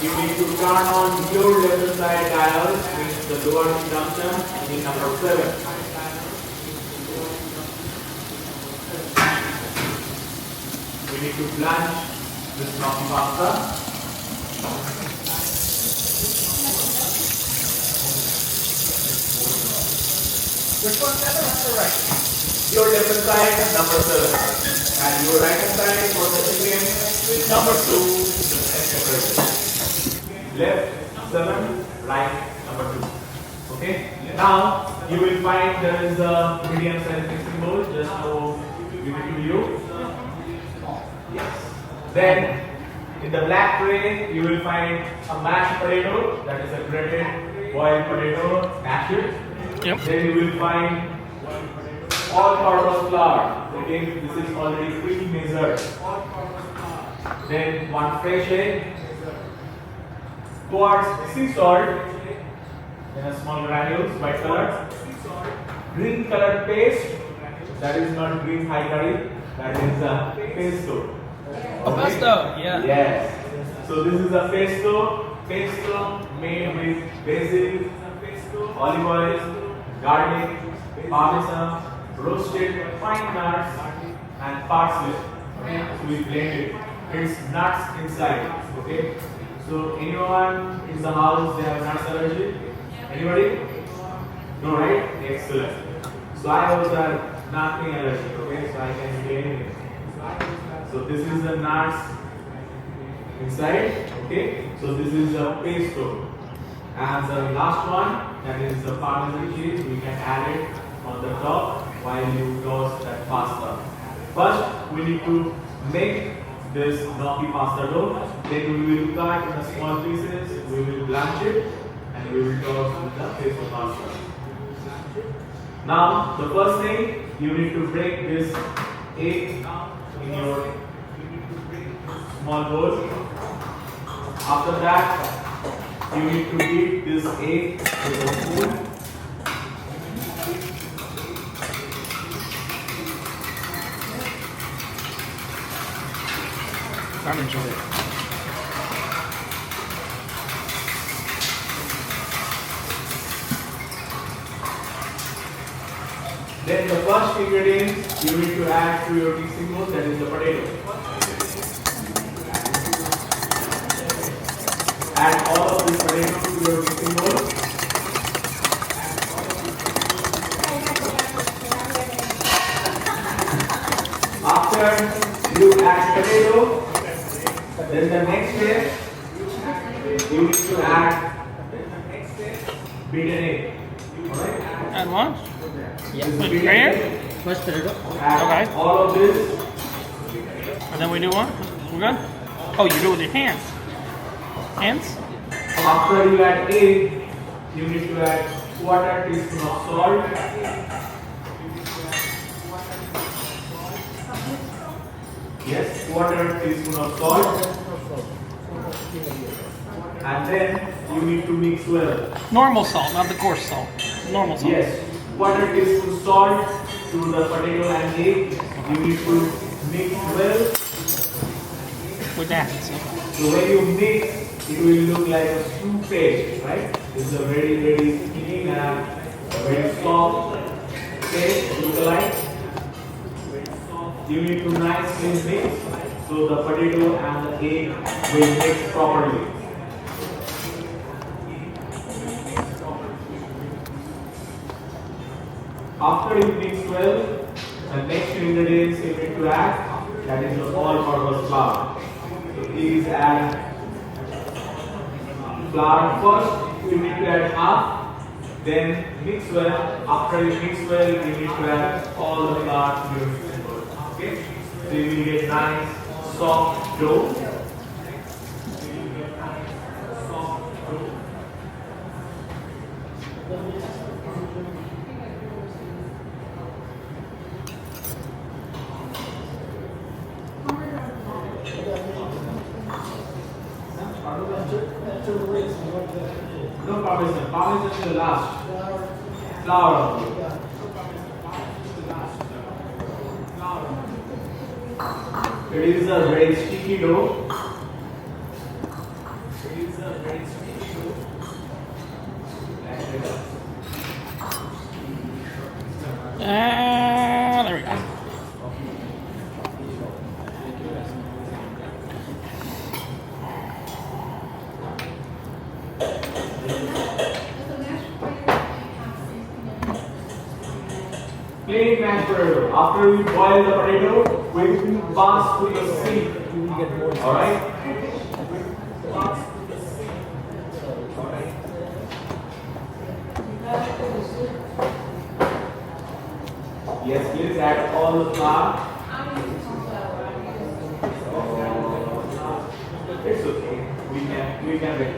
you need to turn on your left side dial, which is the lower junction in number 7. We need to blanch this gnocchi pasta. Which one's that left or right? Your left side, number 7. And your right side for the chicken is number 2. Left 7, right number 2. Okay. Now you will find there is a medium size mixing bowl. Just to give it to you. Yes. Then in the black tray you will find a mashed potato. That is a grated boiled potato. Mash it. Yep. Then you will find all-purpose flour. Okay, this is already pre-measured. Then one fresh egg, quartz sea salt in a small granules, white color, green colored paste. That is not green high curry. That is a pesto. Oh, pesto, yeah. Yes. So this is a pesto made with basil, olive oil, garlic, parmesan, roasted pine nuts and parsley. Okay, so we blend it. It's nuts inside. Okay, so anyone in the house they have nuts allergy? Anybody? No, right? Excellent. So I also have nothing allergy. Okay, so I can eat anything. So this is the nuts inside. Okay, so this is a pesto. And the last one, that is the Parmesan cheese. We can add it on the top while you toast that pasta. First, we need to make this gnocchi pasta dough. Then we will cut in small pieces. We will blanch it and we will toast with the pesto pasta. Now, the first thing, you need to break this egg in your small bowl. After that, you need to beat this egg with a spoon. I'm enjoying it. Then the first ingredient you need to add to your mixing bowl, that is the potato. Add all of this potato to your mixing bowl. After you add potato, then the next step you need to add beaten egg. Alright? Add one? This With beaten prayer? egg. First potato. Add Okay. all of this. And then we do what? We're good? Oh, you do it with your hands. Hands? After you add egg, you need to add quarter teaspoon of salt. Yes, quarter teaspoon of salt. And then you need to mix well. Normal salt, not the coarse salt. Normal salt. Yes, quarter teaspoon salt to the potato and egg. You need to mix well. With that. So when you mix, it will look like a stew paste, right? It's a very, very clean and very soft paste, look alike. You need to nicely mix so the potato and the egg will mix properly. After you mix well, the next ingredients you need to add, that is the all-purpose flour. So please add flour first. You need to add half, then mix well. After you mix well, you need to add all the flour to your mixing bowl. Okay? So you will get nice soft dough. No parmesan. Parmesan is the last. Flour. It is a very sticky dough. There we go. Plain mashed potato. After we boil the potato, we will pass through the sieve. Alright? Yes, please add all the flour. It's okay. We can wait.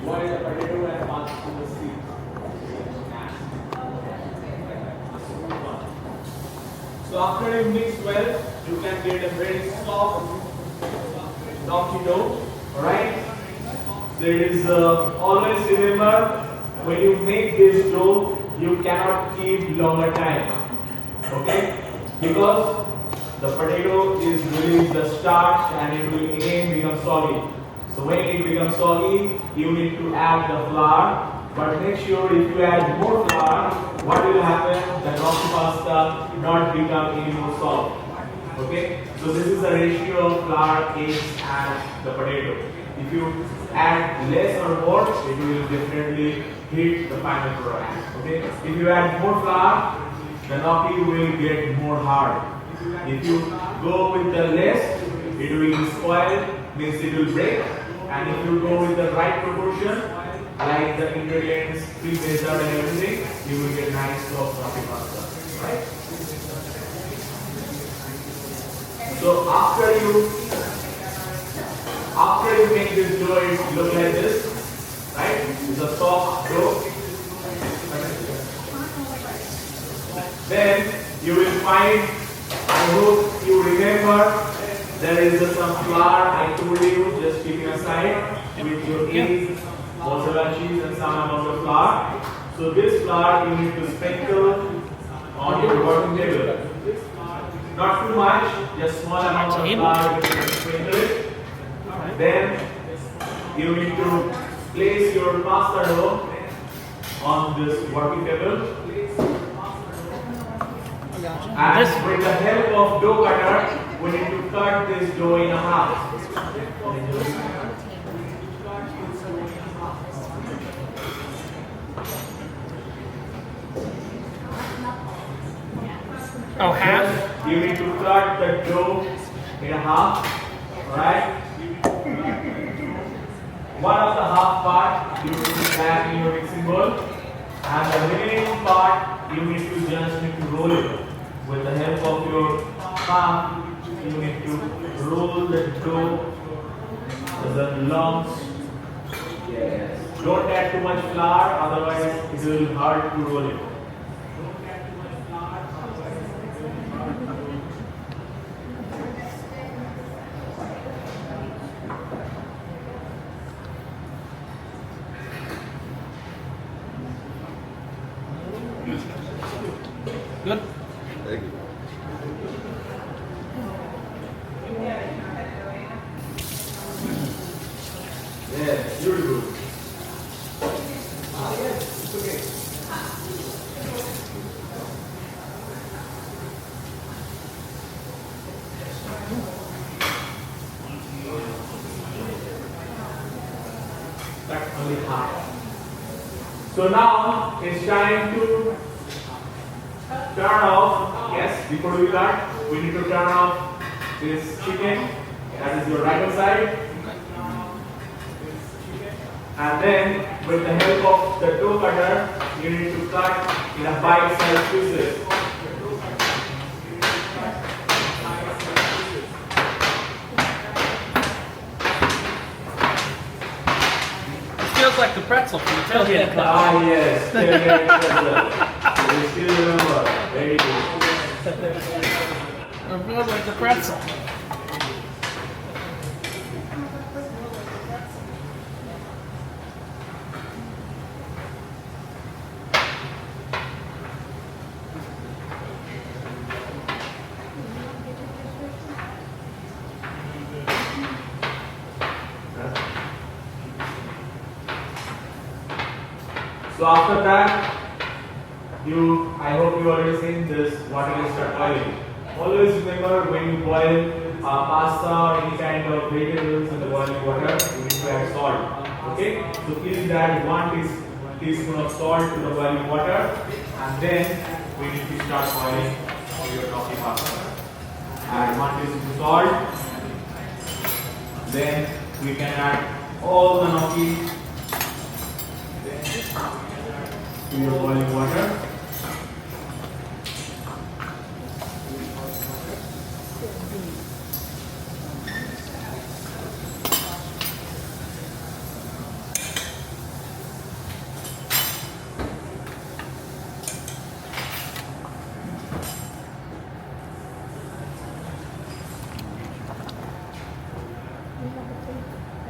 Boil the potato and pass through the sieve. So after you mix well, you can get a very soft gnocchi dough. Alright? So it is always remember, when you make this dough, you cannot keep longer time. Okay? Because the potato is released the starch and it will again become soggy. So when it becomes soggy, you need to add the flour. But make sure if you add more flour, what will happen? The gnocchi pasta not become any more soft. Okay? So this is the ratio of flour, eggs and the potato. If you add less or more, it will definitely hit the final product. Okay? If you add more flour, the gnocchi will get more hard. If you go with the less, it will spoil, means it will break. And if you go with the right proportion, like the ingredients, pre-measured and everything, you will get nice soft gnocchi pasta. Right? So after you make this dough, it look like this, right? It's a soft dough. Then you will find, I hope you remember, there is some flour I told you, just keep it aside with your eggs, mozzarella cheese and some amount of flour. So this flour you need to sprinkle on your working table. Not too much, just small amount of flour you need to sprinkle it. Then you need to place your pasta dough on this working table. And with the help of dough cutter, we need to cut this dough in half. Oh, half? You need to cut the dough in half, alright? one of the half part you need to add in your mixing bowl, and the remaining part you need to just roll it. With the help of your palm, you need to roll the dough to the lumps. Yes. Don't add too much flour, otherwise it will be hard to roll it. Good. Very good. Yes, beautiful. Yes, it's okay. That's only half. So now it's time to turn off. Yes, before we start, we need to turn off this chicken. That is your right hand side. And then, with the help of the dough cutter, you need to cut in a bite-sized pieces. It feels like the pretzel from the tailgate club. Ah yes, tailgate pretzel. You still remember. Very good. It feels like the pretzel. So after that, I hope you already seen this water will start boiling. Always remember when you boil pasta or any kind of vegetables in the boiling water, you need to add salt. Okay? So please add 1 teaspoon of salt to the boiling water, and then we need to start boiling your gnocchi pasta. Add 1 teaspoon salt. Then we can add all the gnocchi to your boiling water.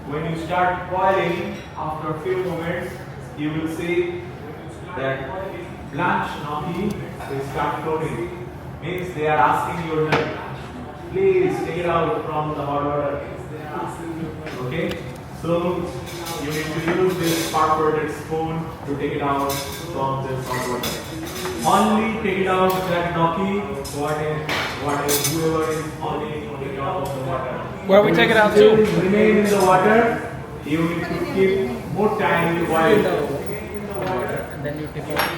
When you start boiling, after a few moments, you will see that blanched gnocchi will start floating. Means they are asking your help. Please take it out from the hot water. Okay? So you need to use this perforated spoon to take it out from this hot water. Only take it out that gnocchi, whoever is on the top of the water. Where we take it out to? Remain in the water. You need to keep more time to boil. And then you take it out.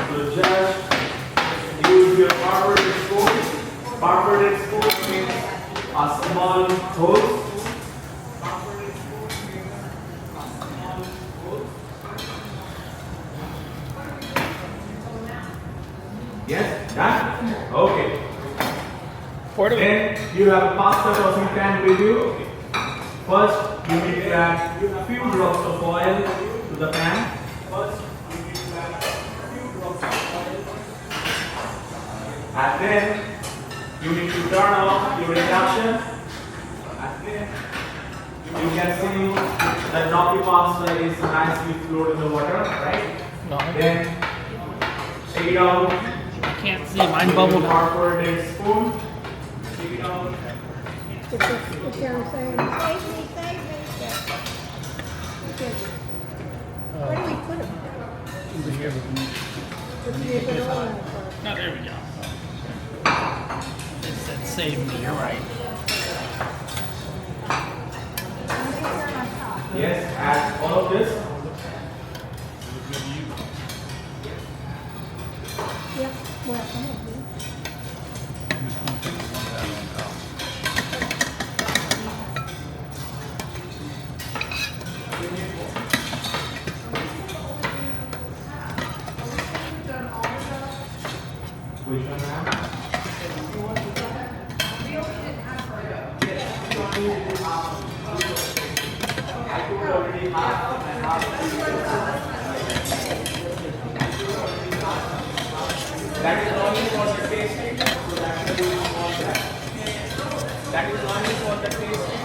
So just use your perforated spoon. Perforated spoon means a small hole. Yes, done? Okay. Then you have a pasta tossing pan with you. First, you need to add a few drops of oil to the pan. And then you need to turn off your induction. And then you can see the gnocchi pasta is nicely floated in the water, right? No. Then take it out. I can't see. Mine bubbled up. Perforated spoon. Take it out. It's saying, save me, save me. Where do we put them? No, there we go. It said save me, you're right. add all of this. Yeah, well, come on, please. Which one now? I told already half and half. That is only for the tasting, so that is all that. That is only for the tasting.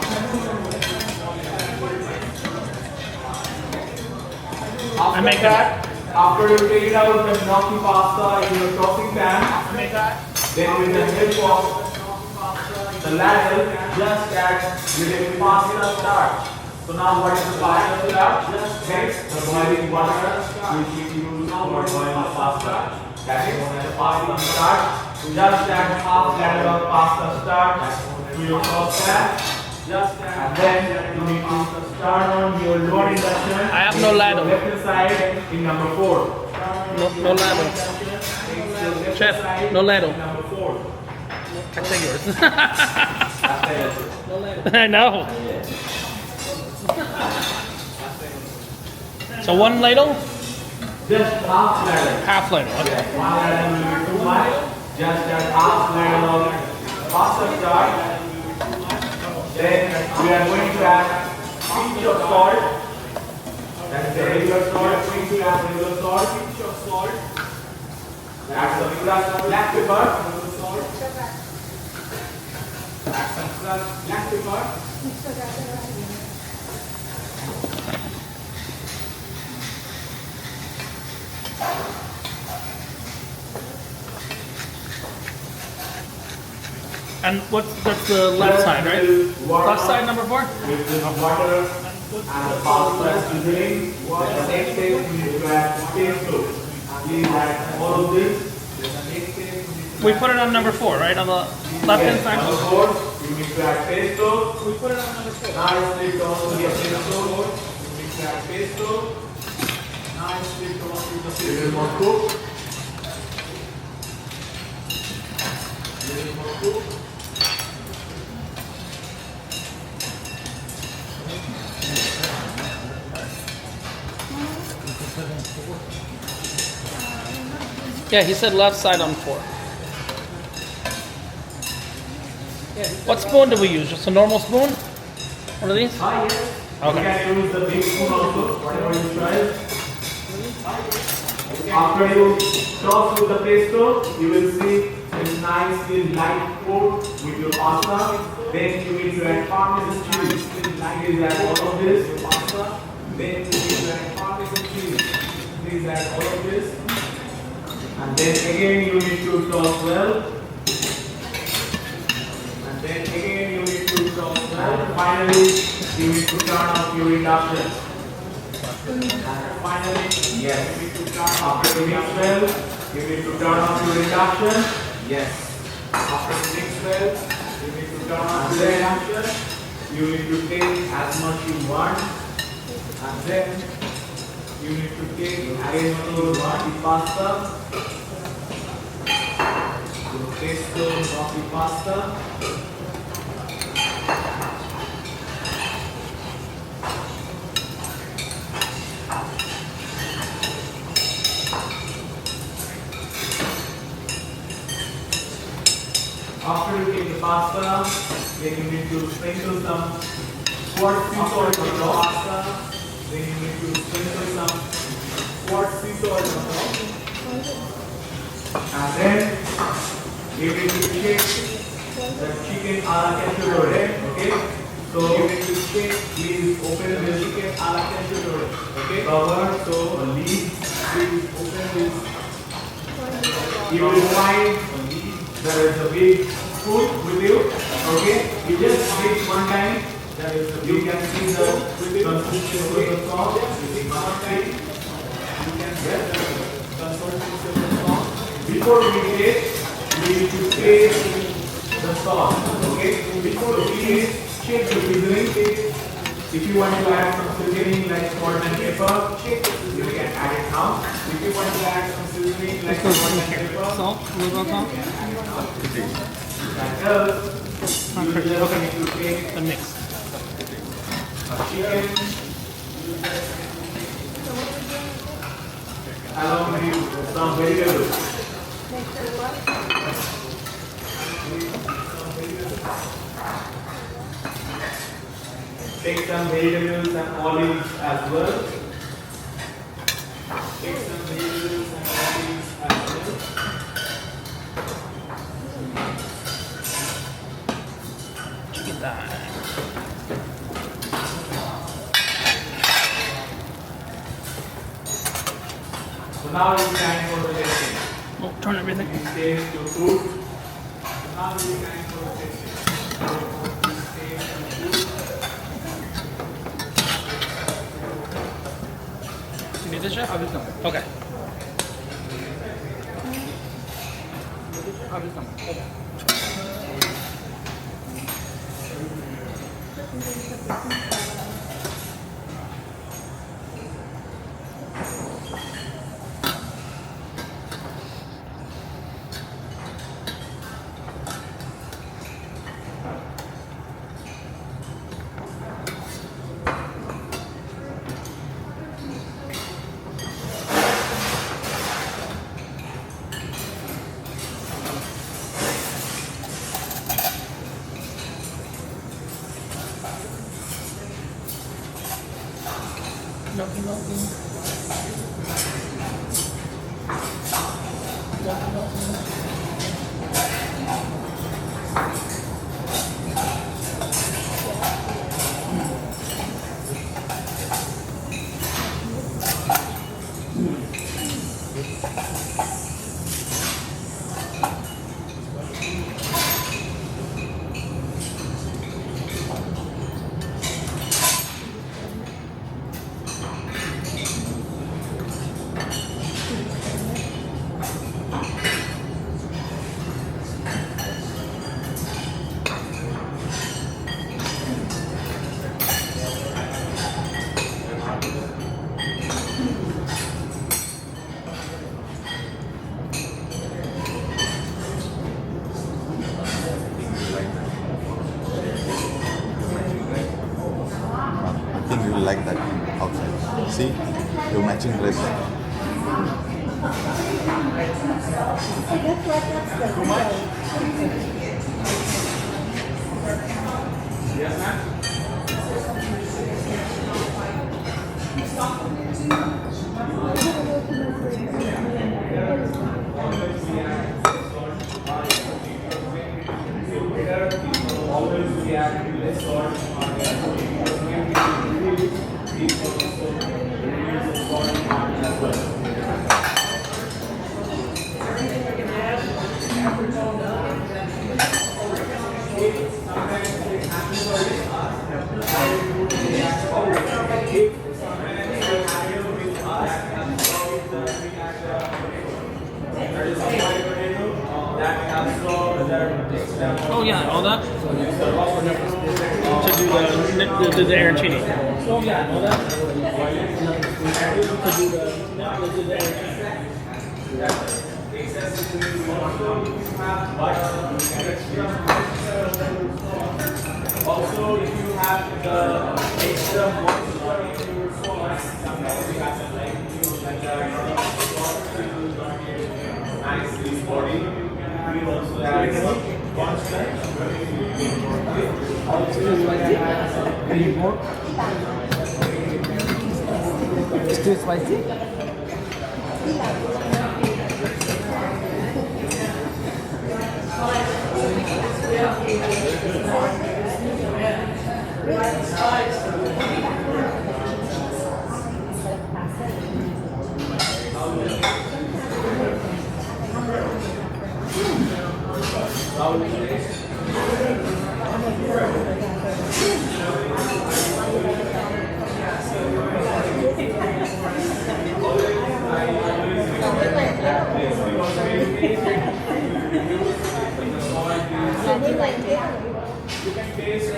After that, after you take it out the gnocchi pasta in your tossing pan, then with the help of the ladle, just add little pasta starch. So now what is the pasta starch? Just takes the boiling water which you use for boiling the pasta. That is the pasta starch. Just add half ladle of pasta starch to your saucepan. And then you need to turn on your lower induction. I have no ladle. Left side in number 4. No ladle. Chef, no ladle. Number 4. I take yours. No ladle. I know. So one ladle? Just half ladle. Half ladle. Okay. Yes, one ladle will be too much. Just add half ladle of pasta starch. Then we are going to add pinch of salt. That's the regular salt. Pinch of regular salt. Pinch of salt. Add some black pepper. Add some black pepper. And that's the left side, right? Left side, number 4? With the water and the pasta seasoning, the next step we need to add pesto. Please add all of this. We put it on number 4, right? On the left hand Yes, side? number 4, you need to add pesto. We put it on number 4. Nicely toast the pesto. You need to add pesto. Nicely toast the little more cook. Little more cook. Yeah, he said left side on 4. What spoon do we use? Just a normal spoon? One of these? Yes. Okay. You can use the big spoon also, whatever you try. After you toss with the pesto, you will see it's nicely light coat with your pasta. Then you need to add Parmesan cheese. Please add all of this. Then you need to add Parmesan cheese. Please add all of this. And then again you need to toss well. And then again you need to toss well. And finally you need to turn off your induction. And finally, yes, you need to turn after the mix well, you need to turn off your induction. Yes. After the mix well, you need to turn off your induction. You need to take as much you want. And then you need to take as much you want the pasta. Your pesto of the pasta. After you take the pasta, then you need to sprinkle some quartz sea salt on top. Pasta, then you need to sprinkle some quartz sea salt on top. And then you need to shake the chicken a la cacciatore, okay? So you need to shake, please open the chicken a la cacciatore, okay? Cover, so leave, please open this. You will find there is a big spoon with you, okay? You just mix one time. You can see the consistency of the sauce. You see one time. You can get the consistency of the sauce. Before we taste, we need to taste the sauce, okay? Before we taste, check the seasoning. If you want to add some seasoning like salt and pepper, you can add it now. If you want to add some seasoning like salt and pepper, Salt, a little salt. that does. You just need to take The mix. a chicken along with some vegetables. Take some vegetables and olives as well. Take some vegetables and olives as well. Chicken time. So now it's time for the tasting. Oh, turn everything. Taste your food. So now it's time for the tasting. Taste your food. You need this, chef? I'll just come. Okay. I'll just come. Okay. I think you will like that outside. See, your matching dress. Yes, ma'am. Always react to less salt as well. Oh yeah, all that. To do the arancini. Oh yeah, all that. To do the arancini. Also, if you have the extra moisture in your sauce, sometimes you have to nicely body. We also add constant. Also, you can add some Any more? It's too spicy? You can taste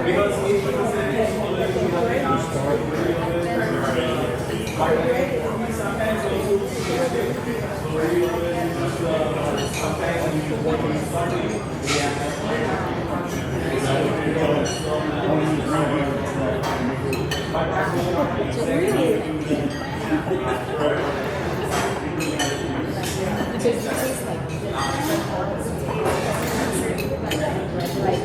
Because 80% is always sometimes also sometimes you want to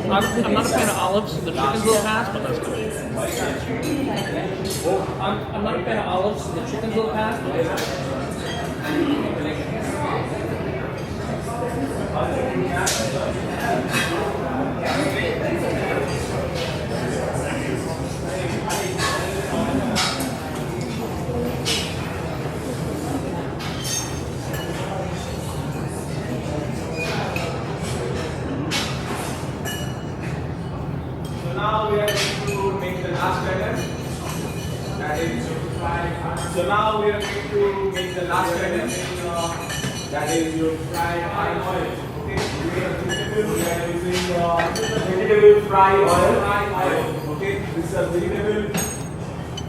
I'm not a fan of olives. The chicken's a little past, but that's good. I'm not a fan of olives. The chicken's a little past, but that's good. Now we are going to make the last item. That is your fried. So now we are going to make the last item. That is your fried oil. Okay. We are using vegetable fried oil. Okay. This is a vegetable.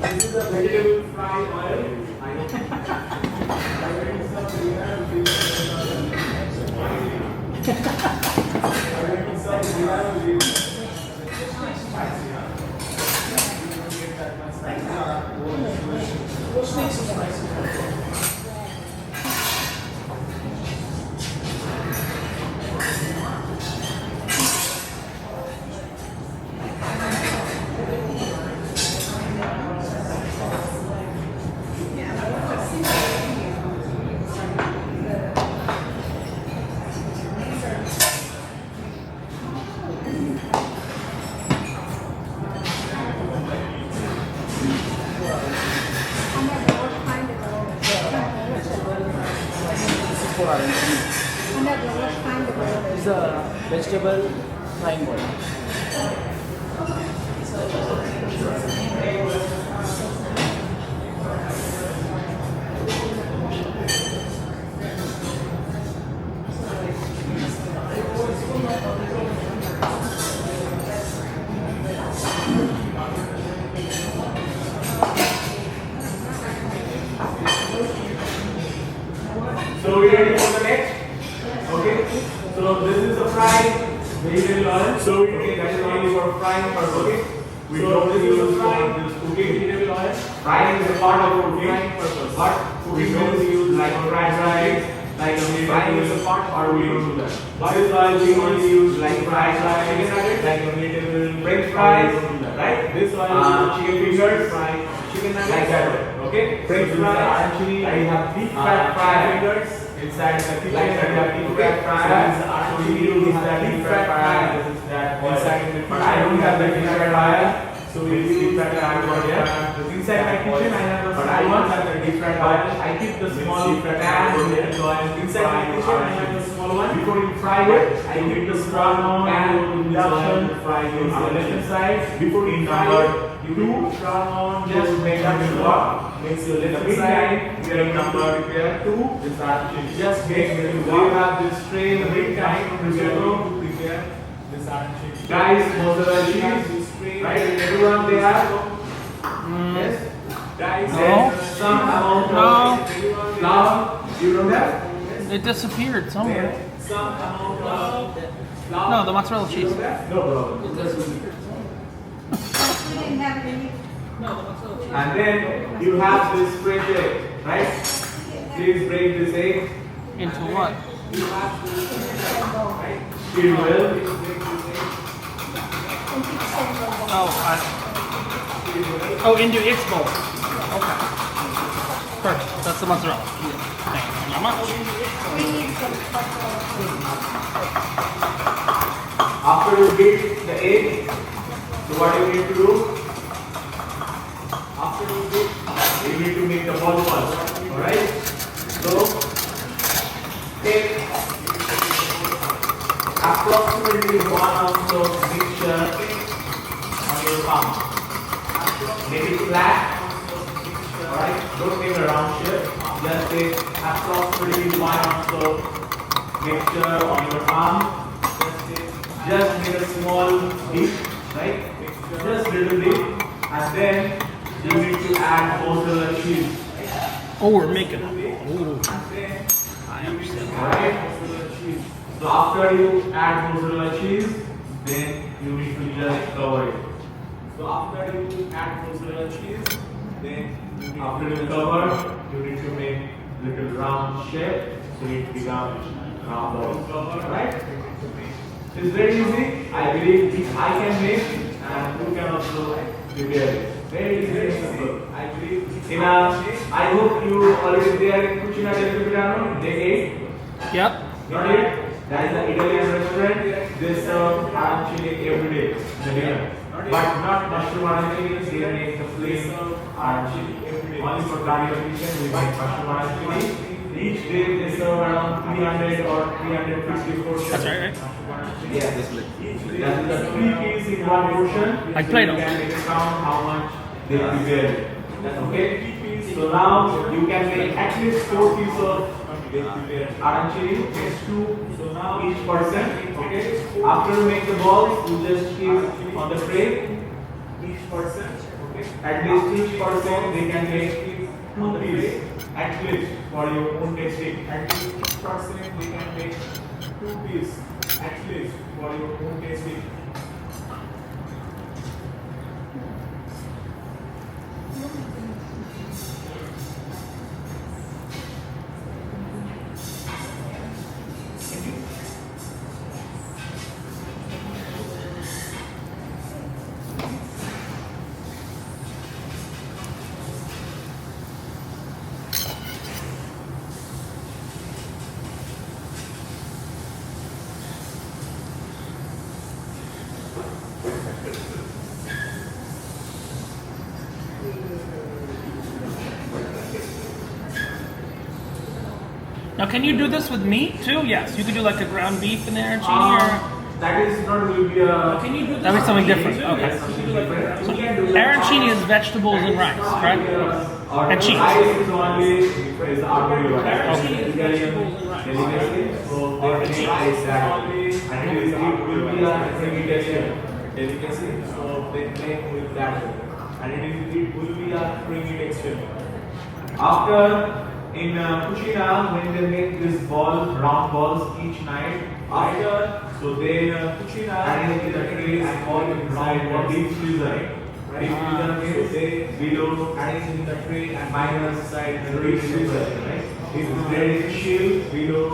This is a vegetable fried oil. I know. For Arancini. It's a vegetable frying oil. So we ready for the next? Okay. So this is a fried vegetable oil. So okay, that is only for frying purpose. Okay. We don't use for this cooking vegetable oil. Frying is a part of frying purpose. But we don't use like fried rice, like frying is a part, or we don't do that. But this oil we only use like fried rice, like a vegetable French fries, right? This oil chicken fingers, fried chicken nuggets, like that. Okay. French fries. Actually, I have deep fried fingers. Inside the kitchen, like that, deep fried fries. So we use that deep fried fries. Inside the but I don't have the deep fried fries, so we use deep fried fries over there. Inside my kitchen, I have a small one. The deep fried fries. I keep the small pan over there. Inside my kitchen, I have a small one. Before you fry it, I keep the small pan induction fry on the left side. Before you fry it, you do just make up your block. Makes your left side. We are number prepare 2. Just make sure you have this tray the big time to prepare this Arancini. Guys, mozzarella cheese, right? Everyone they have. Yes. Guys, there's some amount of flour. You don't have? It disappeared somewhere. Some amount of flour. No, the mozzarella cheese. No problem. We didn't have any. And then you have this French egg, right? Please break this egg. Into what? You have to, right? You will. Oh, into its bowl. Okay. Perfect. That's the mozzarella. Thank you very much. After you beat the egg, so what you need to do? After you beat, you need to make the ball first. Alright? So, take approximately 1 ounce of mixture on your palm. Make it flat. Alright? Don't make a round shape. Just take approximately 1 ounce of mixture on your palm. Just make a small dip, right? just little bit, and then you need to add mozzarella cheese. Oh, we're making. Oh, I understand. Alright, mozzarella cheese. So after you add mozzarella cheese, then you need to just cover it. So after you add mozzarella cheese, then after you cover, you need to make little round shape. So it becomes round balls. Right? It's very easy. I believe if I can make, and you can also prepare it. Very easy, very simple. I believe I hope you already there in Cucina del Capitano. They ate. Yep. Not yet. That is an Italian restaurant. They serve arancini every day in the dinner. But not mushroom arancini. They make the plain arancini. Only for Carnival kitchen we make mushroom arancini. Each day they serve around 300 or 350 portions. That's right, right? Yes. That is a 3 piece in one portion. I played You can count how much they prepare. Okay? So now you can make at least 4 pieces of arancini, takes 2 each person. Okay? After you make the balls, you just keep on the tray. Each person, okay? At least each person they can make 2 pieces. At least for your own tasting. At least each person they can make 2 pieces. At least for your own tasting. Now, can you do this with meat too? Yes, you could do like a ground beef in the arancini, or That is not will be a. can you do this? That'd be something different. Okay. So, arancini is vegetables and rice, correct? And cheese. Rice is only is arborio. Arancini is vegetables and rice. So they make rice and it will be a delicacy. So they make with that, and it will be a creamy texture. After. In Cucina, when they make this round balls each night, so they arrange the trays and all inside the deep freezer. Deep freezer means they below arrange in the tray and minus side the deep freezer. Right? It is very chill below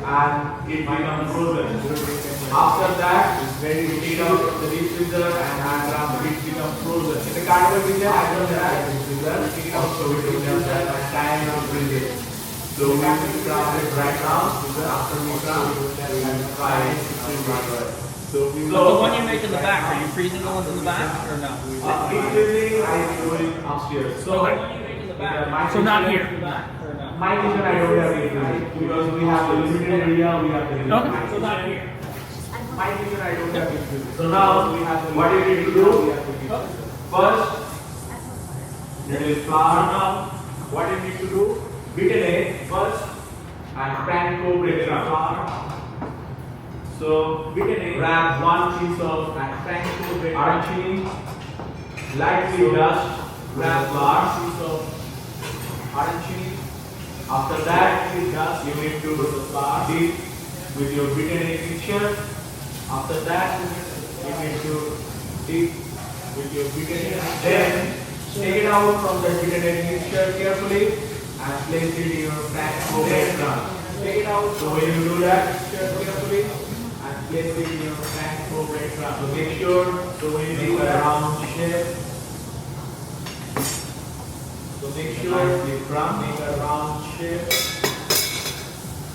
and it becomes frozen. After that, it's very take out of the deep freezer and it becomes frozen. In the Carnival kitchen, I don't have deep freezer. Take it out so we don't have that time of freezer. So we have to craft it right now. After we craft it, we can fry it. So the one you make in the back, are you freezing the ones in the back or no? Usually I do it upstairs. So So not here. My kitchen I don't have it because we have a limited area. We have the Okay. So not here. My kitchen I don't have it. So now what you need to do? First, little flour. Now what you need to do? Beaten egg first and panko breadcrumb. So beaten egg. Wrap 1 piece of panko bread arancini. Lightly dust. Wrap large piece of arancini. After that, you need to dip with your beaten egg mixture. After that, you need to dip with your beaten egg. Then take it out from the beaten egg mixture carefully and place it in your panko breadcrumb. Take it out. So when you do that, carefully and place it in your panko breadcrumb. So make sure. So when you do a round shape. So make sure you make a round shape.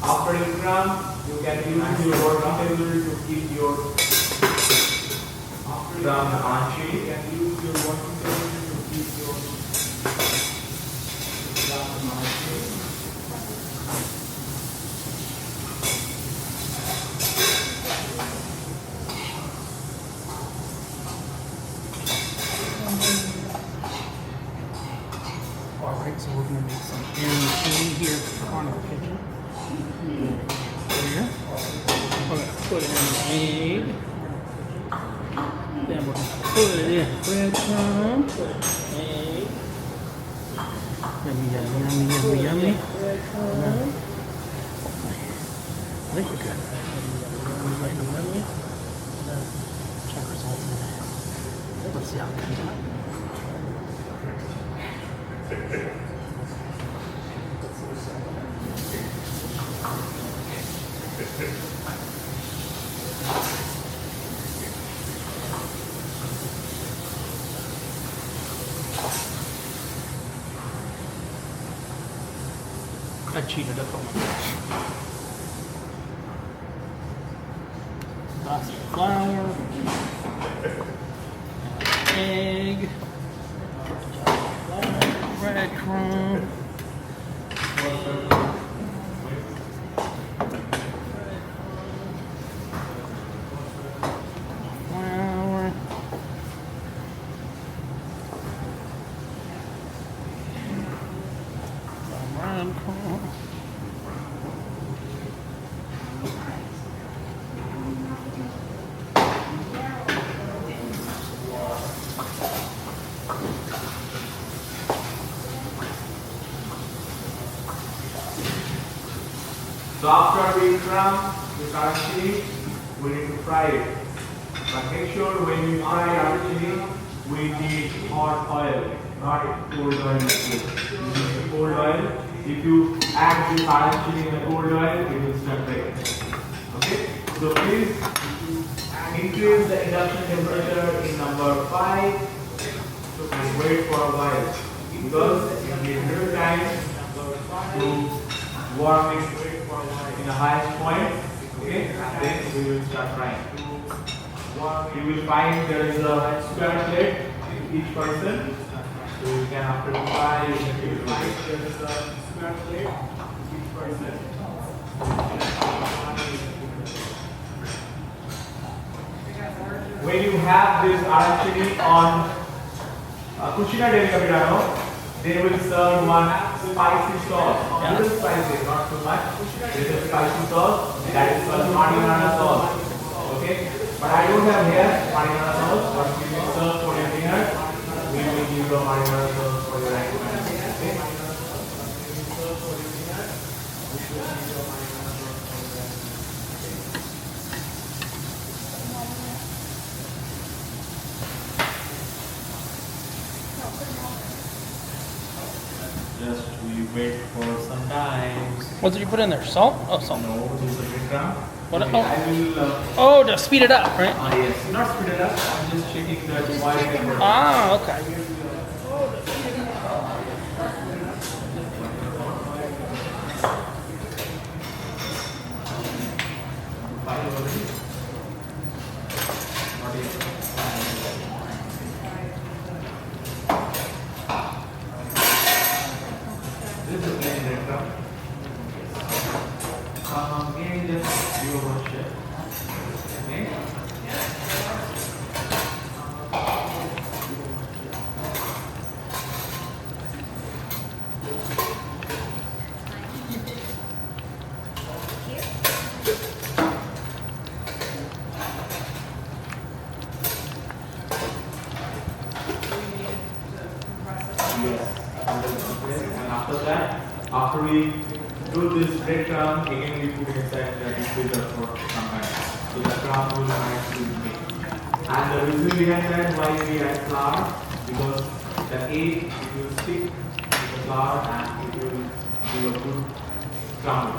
After you crumb, you can use your working table to keep your arancini. You can use your working table to keep your arancini. Alright, so we're going to make some arancini here at the Carnival kitchen. Here. We're going to put in an egg. Then we're gonna put in breadcrumbs, egg. Yummy, yummy, yummy, yummy, yummy. I think we're good. Yummy, yummy, yummy. Check results in there. Let's see how it comes out. I cheated up on my lots of flour, egg, breadcrumb, flour, breadcrumb. So after we crumb the arancini, we need to fry it. But make sure when you fry arancini, we need hot oil, not cold oil. You need cold oil. If you add this arancini in the cold oil, it will separate. Okay? So please increase the induction temperature in number 5 and wait for a while. Because it will take time to warm it in the highest point, okay, and then we will start frying. You will find there is a square plate each person, so you can after fry, you can find there is a square plate each person. When you have this arancini on cucina del capitano, they will serve one spicy sauce. A little spicy, not too much. There is a spicy sauce that is called marinara sauce. Okay? But I don't have here marinara sauce, but we will serve for your dinner. We will give you a marinara sauce for your dinner. Okay? Just we wait for some time. What did you put in there? Salt? Oh, salt. No, this is a breadcrumb. What? Okay, I will. Oh, to speed it up, right? Yes, not speed it up. I'm just checking the boil temperature. Ah, okay. This is a plain breadcrumb. Again, just do a Bruschetta. Okay. And after that, after we do this breadcrumb, again we put inside the diffuser for some time. So the crumb will nicely mix. And the reason behind that why we add flour, because the egg it will stick to the flour and it will give a good crumble.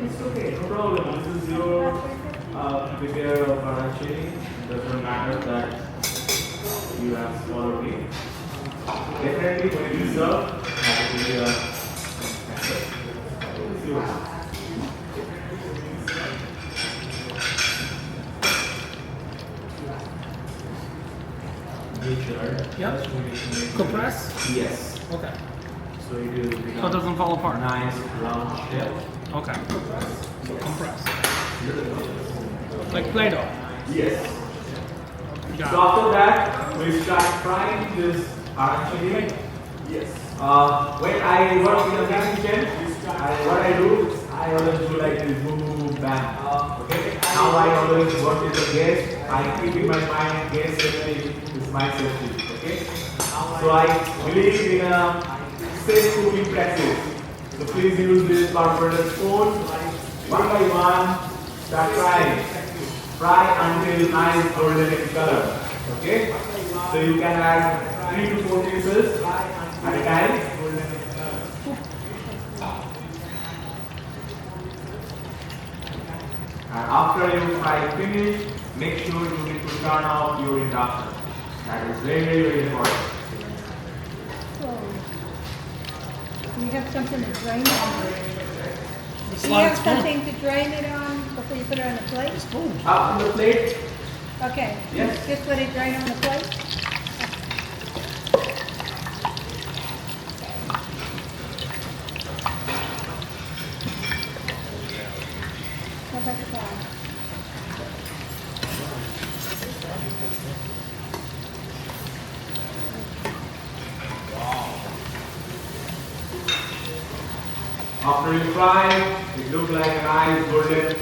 It's okay, no problem. This is your prepare of arancini. Doesn't matter that you have swallowed it. Definitely when you serve, that will be a see what happens. Make sure. Yep. Compress? Yes. Okay. So it will become So it doesn't fall apart. nice round shell. Okay. So compress. Like Play-Doh. Yes. Got So after that, we start frying this arancini. Yes. When I work in a Braising Chicken, what I do, I always do like this boom, boom, boom, bang. Okay? Now I always work with the guest. I keep in my mind guest safety is my safety. Okay? So I believe in a safe cooking practice. So please use this carburetor spoon. One by one, start frying. Fry until nice golden in color. Okay? So you can add 3 to 4 pieces at a time. And after you fry finish, make sure you need to turn off your induction. That is very, very important. You have something to drain it on? Do you have something to drain it on before you put it on the plate? Up on the plate. Okay. Yes. Just let it drain on the plate? How about the bottom? After you fry, it looks like a nice golden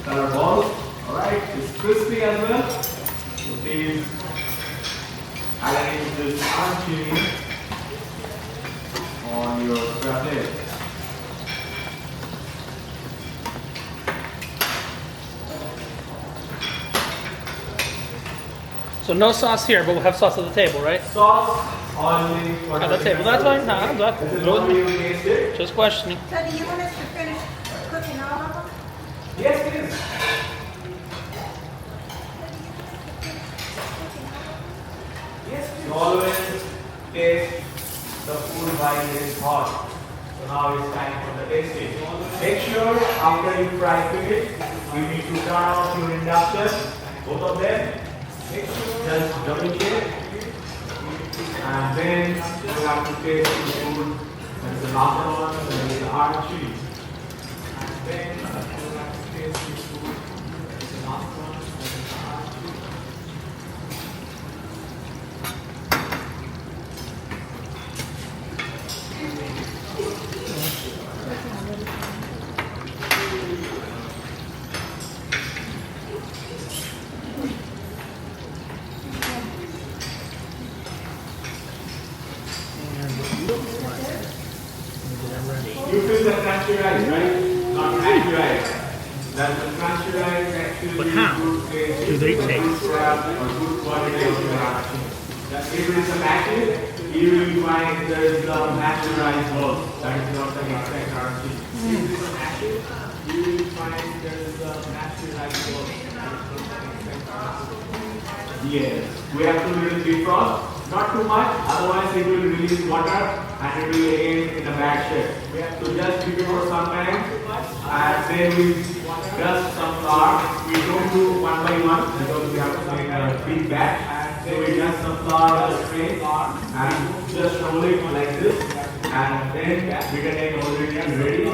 color ball. Alright, it's crispy as well. So please add in this arancini on your square plate. So no sauce here, but we'll have sauce at the table, right? Sauce only for At the table. That's fine. No, I'm This is good. how you taste it. Just questioning. So do you want us to finish cooking all of them? Yes, please. Yes, please. Always taste the food while it is hot. So now it's time for the tasting. Make sure after you fry finish, you need to turn off your induction, both of them. Just double check. And then you have to taste the food. That's the last one, that is the Arancini. And then you have to taste the food. That's the last one, that is the Arancini. You feel the crunchy rice, right? Not crunchy rice. That's the crunchy rice actually. But how good taste, do they good taste? craft or good quality of your arancini. If it is a mashed, you will find there is a mashed rice ball. That is not the exact arancini. If it is a mashed, you will find there is a mashed rice ball. Yes, we have to little defrost. Not too much, otherwise it will release water and it will again in a bad shape. So just keep it for some time and then we dust some flour. We don't do one by one because we have to make a big batch. So we dust some flour on the tray and just roll it like this. And then bitter egg already ready. So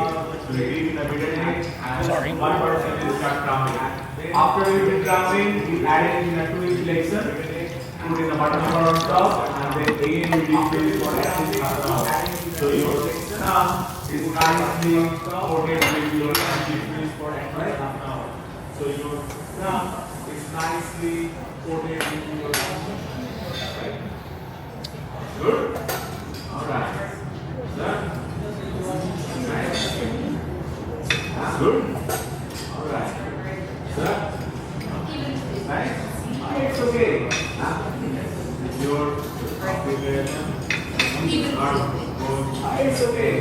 we deep in the bitter egg and 1% will start crumbling. After we do crumbling, we add it in a 2-inch section. Put in the bottom on top and then again we deep freeze for at least half an hour. So your section is nicely coated with your deep freeze for at least half an hour. So your section is nicely coated with your right? Good? Alright. Done? Nice. Good? Alright. Done? Nice? It's okay. Your configuration it's okay.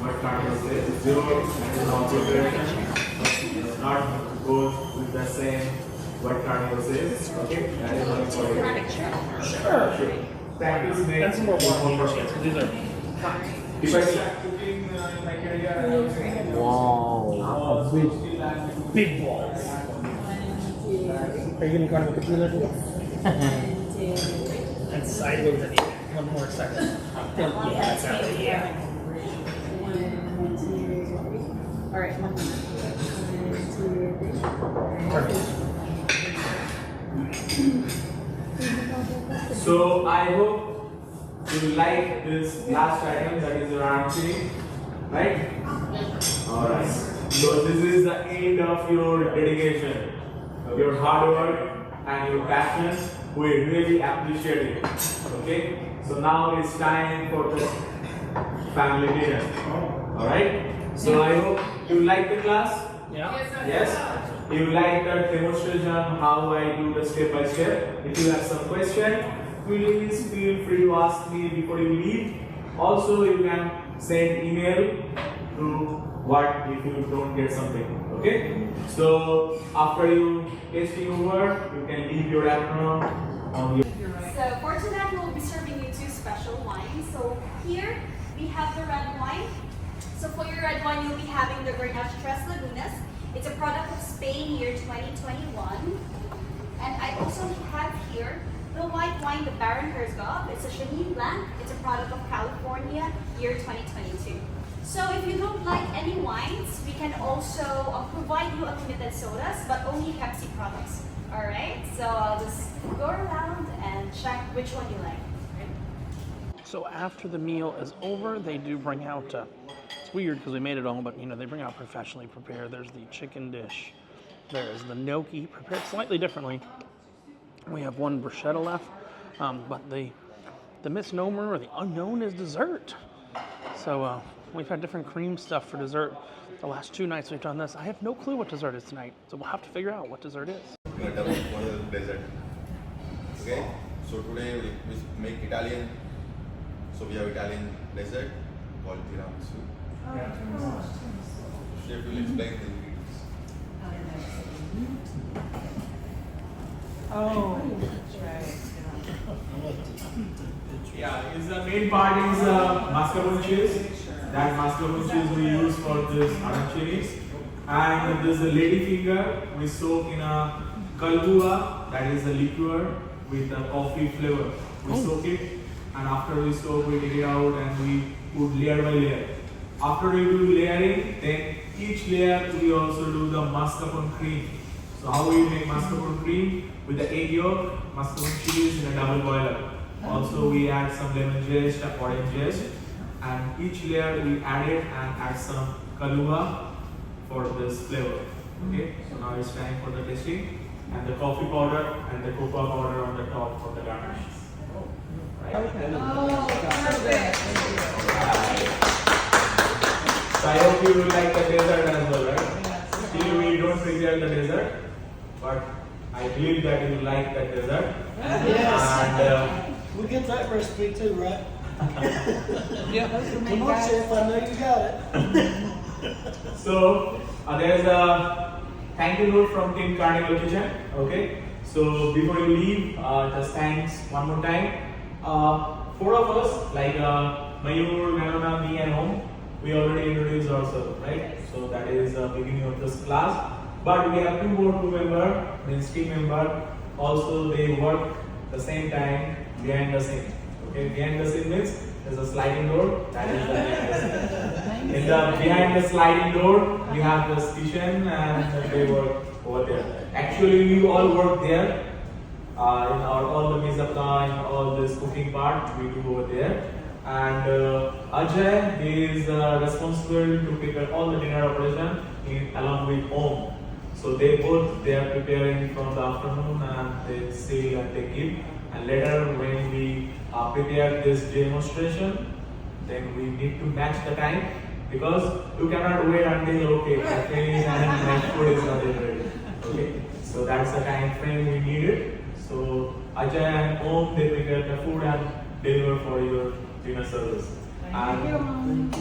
What Carnival says is your configuration does not go with the same what Carnival says. Okay? That is only for you. Sure. Practice makes And some more Bruschettas. These are if I start cooking in my career, Wow. big balls. Are you going to go on the computer? And sideways at the end. One more second. Yeah, that's out of yeah. All right. Perfect. so I hope you like this last item, that is your Arancini, right? Alright. So this is the end of your dedication, your hard work and your passion. We really appreciate it. Okay? So now it's time for the family dinner. Alright? So I hope you like the class. Yeah. Yes? You like that demonstration how I do the step by step. If you have some question, please feel free to ask me before you leave. Also, you can send email to what if you don't get something. Okay? So after you tasting over, you can leave your apron on your. So for tonight, we'll be serving you two special wines. So here we have the red wine. So for your red wine, you'll be having the Grenache Tres Lagunas. It's a product of Spain year 2021. And I also have here the white wine, the Baron Herzog. It's a Chenin Blanc. It's a product of California year 2022. So if you don't like any wines, we can also provide you unlimited sodas, but only Pepsi products. All right. So I'll just go around and check which one you like. So after the meal is over, they do bring out, it's weird because we made it all, but you know, they bring out professionally prepared. There's the chicken dish. There's the gnocchi prepared slightly differently. We have one bruschetta left, but the misnomer or the unknown is dessert. So we've had different cream stuff for dessert. The last 2 nights we've done this. I have no clue what dessert is tonight, so we'll have to figure out what dessert is. We're going to talk about dessert. Okay, so today we make Italian. So we have Italian dessert called tiramisu. Chef will explain the ingredients. Oh, that's right. Yeah, is the main part is mascarpone cheese. That mascarpone cheese we use for this arancini. And this lady finger we soak in a kalbua, that is a liqueur with a coffee flavor. We soak it, and after we soak, we take it out and we put layer by layer. After we do layering, then each layer we also do the mascarpone cream. So how we make mascarpone cream? With the egg yolk, mascarpone cheese in a double boiler. Also we add some lemon zest, orange zest, and each layer we add it and add some kalua for this flavor. Okay, so now it's time for the tasting, and the coffee powder and the cocoa powder on the top for the garnish. Right? Oh, perfect. So I hope you will like the dessert as well, right? Still we don't prepare the dessert, but I believe that you like the dessert. Yes. We get that recipe too, right? Come on, chef, I know you got it. So there's a thank you note from Team Carnival Kitchen. Okay. So before you leave, just thanks one more time. 4 of us, like Mayur, Ganona, me, and Om, we already introduced ourselves, right? So that is the beginning of this class. But we have 2 more crew members, means team member. Also, they work the same time behind the scene. Okay, behind the scene means there's a sliding door. That is the behind the scene. In the behind the sliding door, we have this kitchen, and they work over there. Actually, we all work there. In all the mise en place, in all this cooking part, we do over there. And Ajay is responsible to prepare all the dinner operation along with Om. So they are preparing from the afternoon, and they seal and they keep. And later when we prepare this demonstration, then we need to match the time, because you cannot wait until okay, the finish and my food is not yet ready. Okay, so that's the time frame we needed. So Ajay and Om, they prepare the food and deliver for your dinner service. Thank you, Mom.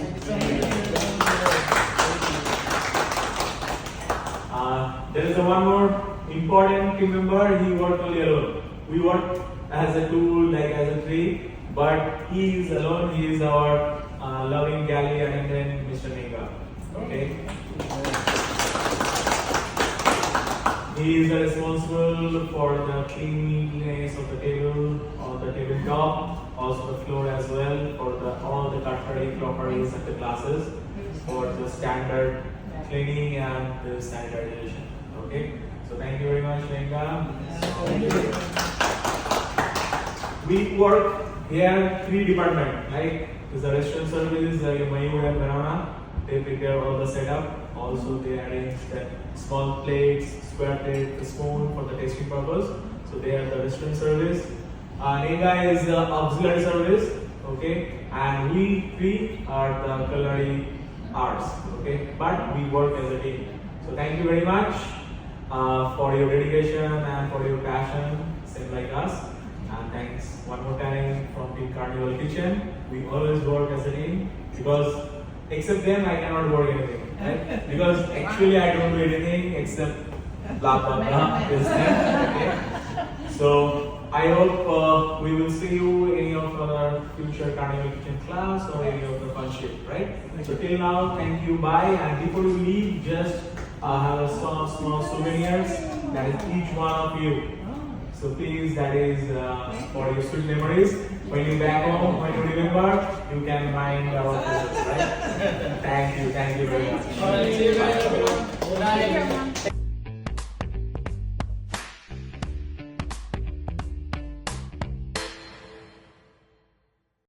There is one more important team member. He worked only alone. We work as a tool, like as a tree, but he is alone. He is our loving galley attendant, Mr. Nega. Okay. He is responsible for the cleanliness of the table, or the tabletop, also the floor as well, for all the cutlery, crockeries, and the glasses, for the standard cleaning and the sanitization. Okay. So thank you very much, Nega. We work here 3 departments, like there's the restaurant service, Mayur and Banana. They prepare all the setup. Also, they arrange the small plates, square plate, the spoon for the tasting purpose. So they are the restaurant service. Nega is the auxiliary service, okay, and we 3 are the culinary arts, okay. But we work as a team. So thank you very much for your dedication and for your passion, same like us. And thanks one more time from Team Carnival Kitchen. We always work as a team because except them I cannot work anything, right? Because actually I don't do anything except blah blah blah. Is them, okay? So I hope we will see you in any of our future Carnival Kitchen class or any of the fun shit, right? So till now, thank you, bye. And before you leave, just have a small souvenirs. That is each one of you. So please, that is for your sweet memories. When you back home, when you remember, you can mind our presence, right? Thank you very much. Bye. Good night.